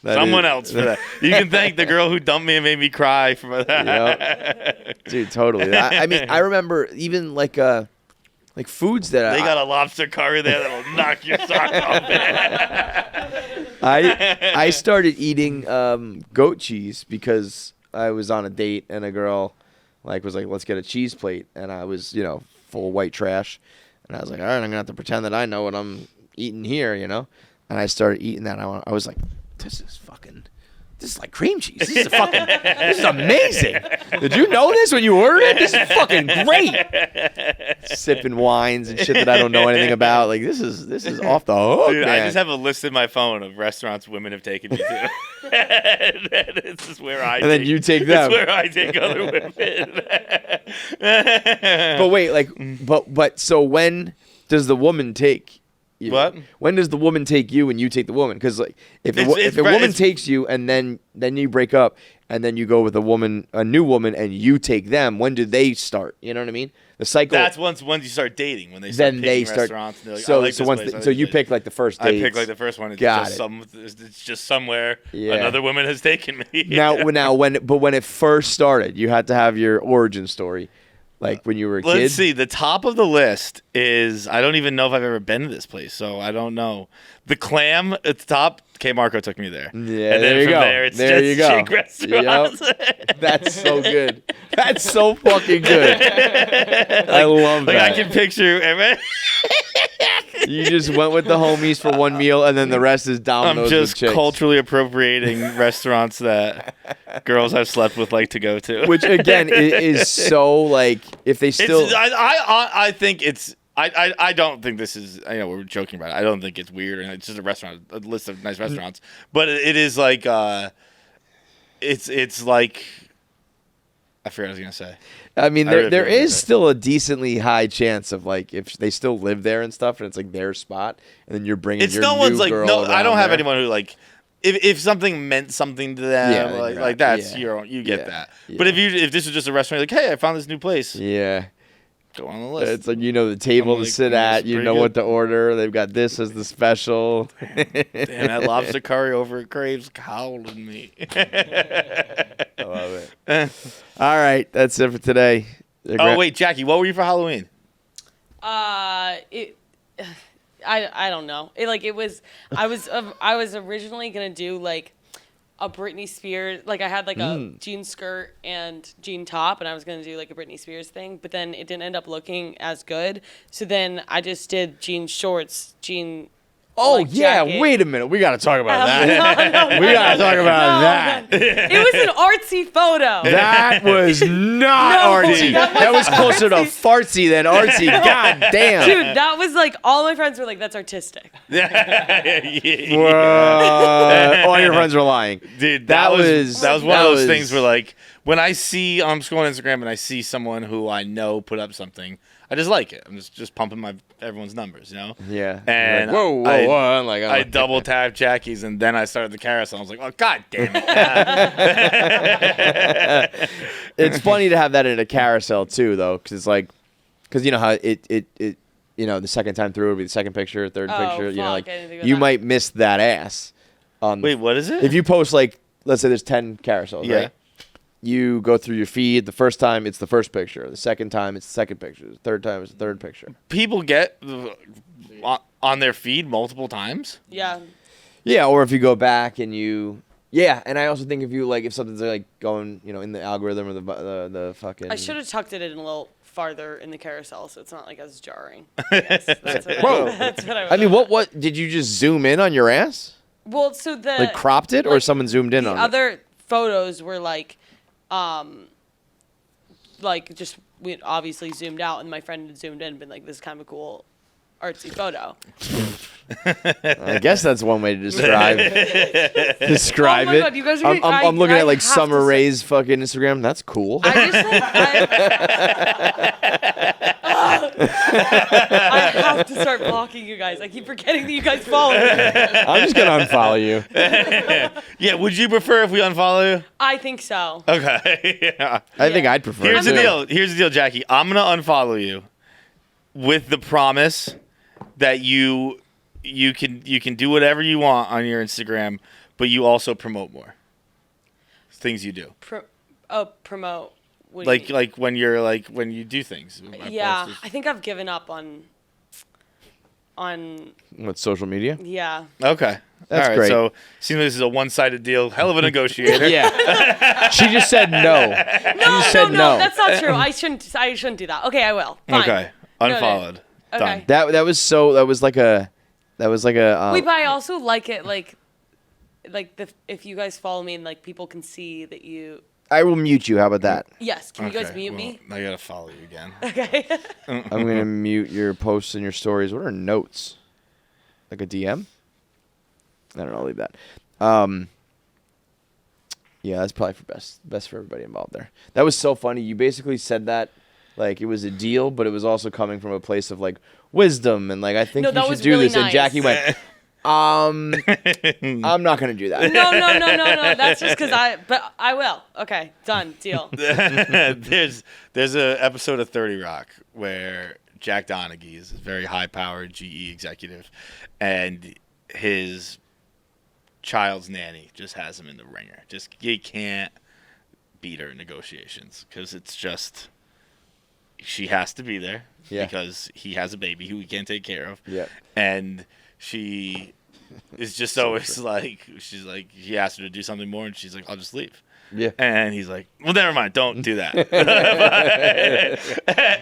someone else for that. You can thank the girl who dumped me and made me cry for that. Yep. Dude, totally. I mean, I remember even like foods that They got a lobster curry there that'll knock your socks off. I started eating goat cheese because I was on a date and a girl was like, let's get a cheese plate, and I was full white trash, and I was like, all right, I'm gonna have to pretend that I know what I'm eating here, and I started eating that. I was like, this is like cream cheese. This is amazing. Did you know this when you ordered it? This is fucking great. Sipping wines and shit that I don't know anything about. Like this is off the hook, Dude, man. I just have a list in my phone of restaurants women have taken me to. This is where I. And then you take them. This is where I take other women. But wait, but so when does the woman take you? What? When does the woman take you and you take the woman? Because like if a woman takes you and then you break up and then you go with a new woman and you take them, when do they start? You know what I mean? The cycle. That's once you start dating, when they start picking restaurants. And they're like, I like this place, so you pick like the first date. I pick like the first one. It's Got just it. It's just somewhere Yeah. another woman has taken me. Now when it first started, you had to have your origin story, like when you were a kid. Let's see. The top of the list is I don't even know if I've ever been to this place, so I don't know. The Clam at the top. K. Marco took me there. Yeah, and there then you from go. there, it's There just you go. chic restaurants. Yep. That's so good. That's so fucking good. I love Like that. I can picture. You just went with the homies for one meal, and then the rest is I'm Domino's just with chicks. culturally appropriating restaurants that girls I've slept with like to go to. Which again is so like if they still. I think it's. I don't think this is. I know we're joking about it. I don't think it's weird, and it's just a restaurant, a list of nice restaurants. But it is like, it's like. I forgot what I was gonna say. I mean, I really there forget is that. still a decently high chance of like if they still live there and stuff, and it's like their spot, and then you're bringing It's your no new one's like girl no. I don't around have there. anyone who like. If something meant something to them, Yeah, then you're like out. that's Yeah. your own, you get Yeah. that. Yeah. But if this was just a restaurant, you're like, hey, I found this new place. Yeah. Go on the list. It's like the table I'm to like, sit "This at. is You pretty know good." what to order. They've got this as the special. Damn, that lobster curry over at Crave's howling me. I love it. All right, that's it for today. Oh wait, Jackie, what were you for Halloween? I don't know. I was originally gonna do like a Britney Spears, like I had like a jean skirt and jean top, and I was gonna do like a Britney Spears thing, but then it didn't end up looking as good. So then I just did jean shorts, jean. Oh like, yeah, jacket. wait a minute. We got to talk about that. No, We got to talk about that. It was an artsy photo. That was not No, artsy. that That was wasn't closer to artsy. fartsy than artsy. God damn. Dude, that was like all my friends were like, "That's artistic." All your friends were lying. Dude, That that was- was one that of those was- things where like when I see I'm scrolling Instagram and I see someone who I know put up something, I just like it. I'm just pumping everyone's numbers, you know? Yeah. And You're like, whoa, whoa. I'm like, I double tapped Jackie's and then I started the carousel. I was like, oh god damn it. It's funny to have that in a carousel too, though, because it's like, because you know how it the second time through would be the second picture, third Oh, picture. You know, fuck, like I didn't think of you that. might miss that ass. Wait, what is it? If you post like, let's say there's 10 carousels, Yeah. right? You go through your feed. The first time it's the first picture. The second time it's the second picture. The third time it's the third picture. People get on their feed multiple times? Yeah. Yeah, or if you go back and you Yeah, and I also think if something's like going, in the algorithm or the fucking. I should have tucked it in a little farther in the carousel, so it's not like as jarring. Yes, that's what Whoa. that's what I mean, what did you just zoom in on your ass? Well, so the Like cropped it, or someone zoomed in on it? The other photos were just we obviously zoomed out, and my friend had zoomed in and been like, "This is kind of a cool, artsy photo." I guess that's one way to describe Oh my it. God, you guys are I'm looking at like have Summer to say- Ray's fucking Instagram. That's cool. I have to start blocking you guys. I keep forgetting that you guys follow me. I'm just gonna unfollow you. Yeah, would you prefer if we unfollow you? I think so. Okay. Yeah. I think I'd prefer. Here's it the too. deal. Here's the deal, Jackie. I'm gonna unfollow you with the promise that you can do whatever you want on your Instagram, but you also promote more things you do. Promote. What do Like you mean? when you do things. Yeah, I think I've given up on. What, social media? Yeah. Okay. That's All right, great. So seems like this is a one-sided deal. Hell of a negotiator. Yeah. She just said no. No, that's not true. I shouldn't do that. Okay, I will. Fine. Okay. Unfollowed. Okay. Done. That was like a. Wait, but I also like it if you guys follow me and like people can see that you. I will mute you. How about that? Yes. Can you guys mute well, me? I gotta follow you again. Okay. I'm gonna mute your posts and your stories. What are notes? Like a DM? I don't know. I'll leave that. Yeah, that's probably for best for everybody involved there. That was so funny. You basically said that like it was a deal, but it was also coming from a place of like wisdom and like I think you should do really this. nice. And Jackie went, I'm not gonna do that. No. That's just because but I will. Okay, done. Deal. There's a episode of 30 Rock where Jack Donaghy is a very high-powered GE executive, and his child's nanny just has him in the ringer. Just he can't beat her in negotiations because it's just she has to be there because he has a baby who he can't take care of. Yeah, and she is just always like she's like he asked her to do something more and she's like I'll just leave. Yeah. And he's like, well, never mind. Don't do that.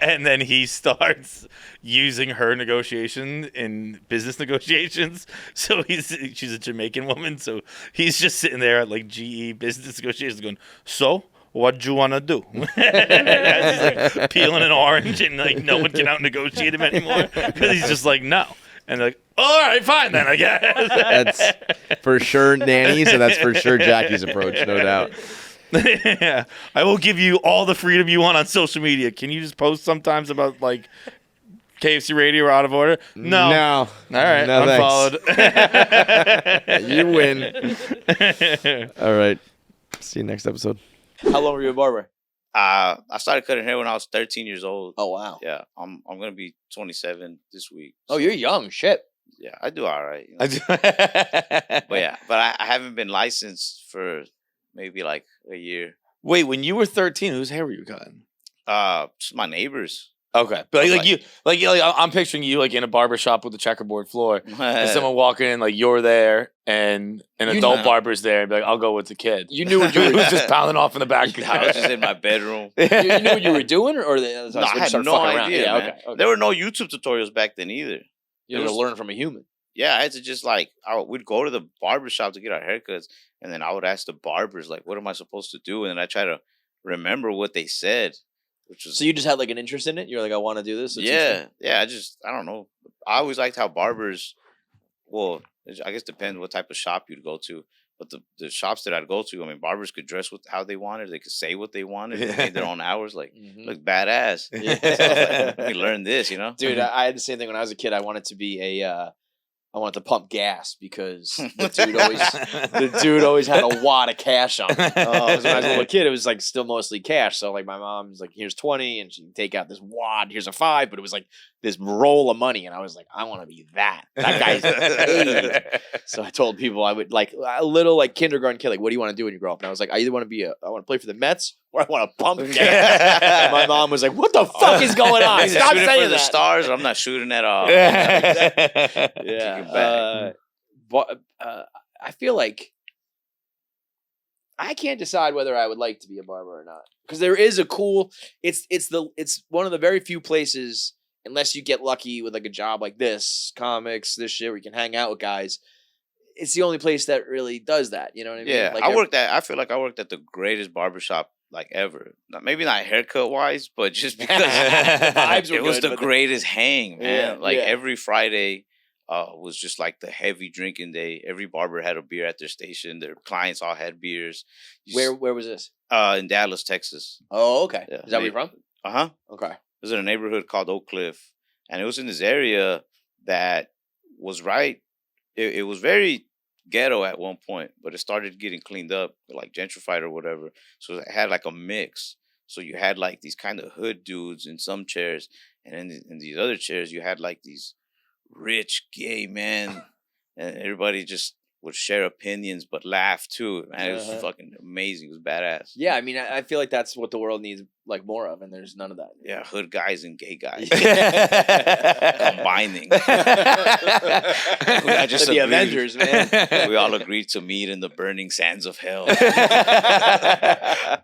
And then he starts using her negotiation in business negotiations. So she's a Jamaican woman. So he's just sitting there at like GE business negotiations going, so what do you want to do? He's like peeling an orange and like no one can out negotiate him anymore because he's just like, no. And like, all right, fine then, I guess. That's for sure nannies, and that's for sure Jackie's approach, no doubt. Yeah, I will give you all the freedom you want on social media. Can you just post sometimes about like KFC Radio or Out of Order? No. All right, no, unfollowed. You win. All right. See you next episode. How long were you a barber? I started cutting hair when I was 13 years old. Oh wow. Yeah, I'm gonna be 27 this week. Oh, you're young. Shit. Yeah, I do all right. But I haven't been licensed for maybe like a year. Wait, when you were 13, whose hair were you cutting? Just my neighbors. Okay, but like I'm picturing you like in a barber shop with a checkerboard floor, and someone walking in like you're there, and an adult barber's there, and be like, I'll go with the kid. You knew what you were just pounding off in the back. I was just in my bedroom. You knew what you were doing, or I had no idea. Yeah, man. okay. There were no YouTube tutorials back then either. You had to learn from a human. Yeah, I had to just we'd go to the barber shop to get our haircuts, and then I would ask the barbers like, what am I supposed to do? And then I try to remember what they said. So you just had like an interest in it? You're like, I want to do this? Yeah. I don't know. I always liked how barbers, well, I guess depends what type of shop you'd go to. But the shops that I'd go to, I mean, barbers could dress how they wanted. They could say what they wanted. They made their own hours. Like, look badass. Yeah. So I was like, let me learn this, you know? Dude, I had the same thing when I was a kid. I wanted to be I wanted to pump gas because the dude always had a wad of cash on him. When I was a little kid, it was like still mostly cash. So like my mom's like, here's 20, and she'd take out this wad. Here's a 5, but it was like this roll of money, and I was like, I want to be that. That guy's paid. So I told people I would like a little like kindergarten kid, like, what do you want to do when you grow up? And I was like, I either want to I want to play for the Mets or I want to pump gas. And my mom was like, what the fuck is going on? Stop shooting saying for the that. stars, or I'm not shooting at all. Yeah. I feel like I can't decide whether I would like to be a barber or not, because there is a cool. It's one of the very few places, unless you get lucky with like a job like this, comics, this shit, where you can hang out with guys. It's the only place that really does that. You know what I mean? Yeah, Like I feel like I worked at the greatest barbershop like ever. Maybe not haircut wise, but just because The vibes were it was good, the but greatest hang, man. Yeah, Like yeah. every Friday was just like the heavy drinking day. Every barber had a beer at their station. Their clients all had beers. Where was this? In Dallas, Texas. Oh, okay. Yeah, Is that where you're from? Uh-huh. Okay. It was in a neighborhood called Oak Cliff. And it was in this area that was it was very ghetto at one point, but it started getting cleaned up, like gentrified or whatever. So it had like a mix. So you had like these kind of hood dudes in some chairs, and in these other chairs you had like these rich gay men, and everybody just would share opinions but laugh too. Man, it was fucking amazing. It was badass. Yeah, I mean, I feel like that's what the world needs like more of, and there's none of that. Yeah, hood guys and gay guys combining. I just The agreed. Avengers, man. We all agreed to meet in the burning sands of hell.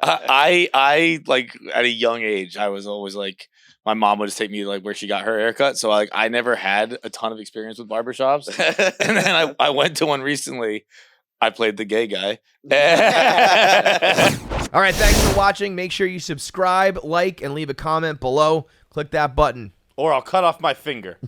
I like at a young age, I was always like, my mom would just take me to like where she got her haircut. So like I never had a ton of experience with barbershops. And then I went to one recently. I played the gay guy. All right, thanks for watching. Make sure you subscribe, like, and leave a comment below. Click that button. Or I'll cut off my finger.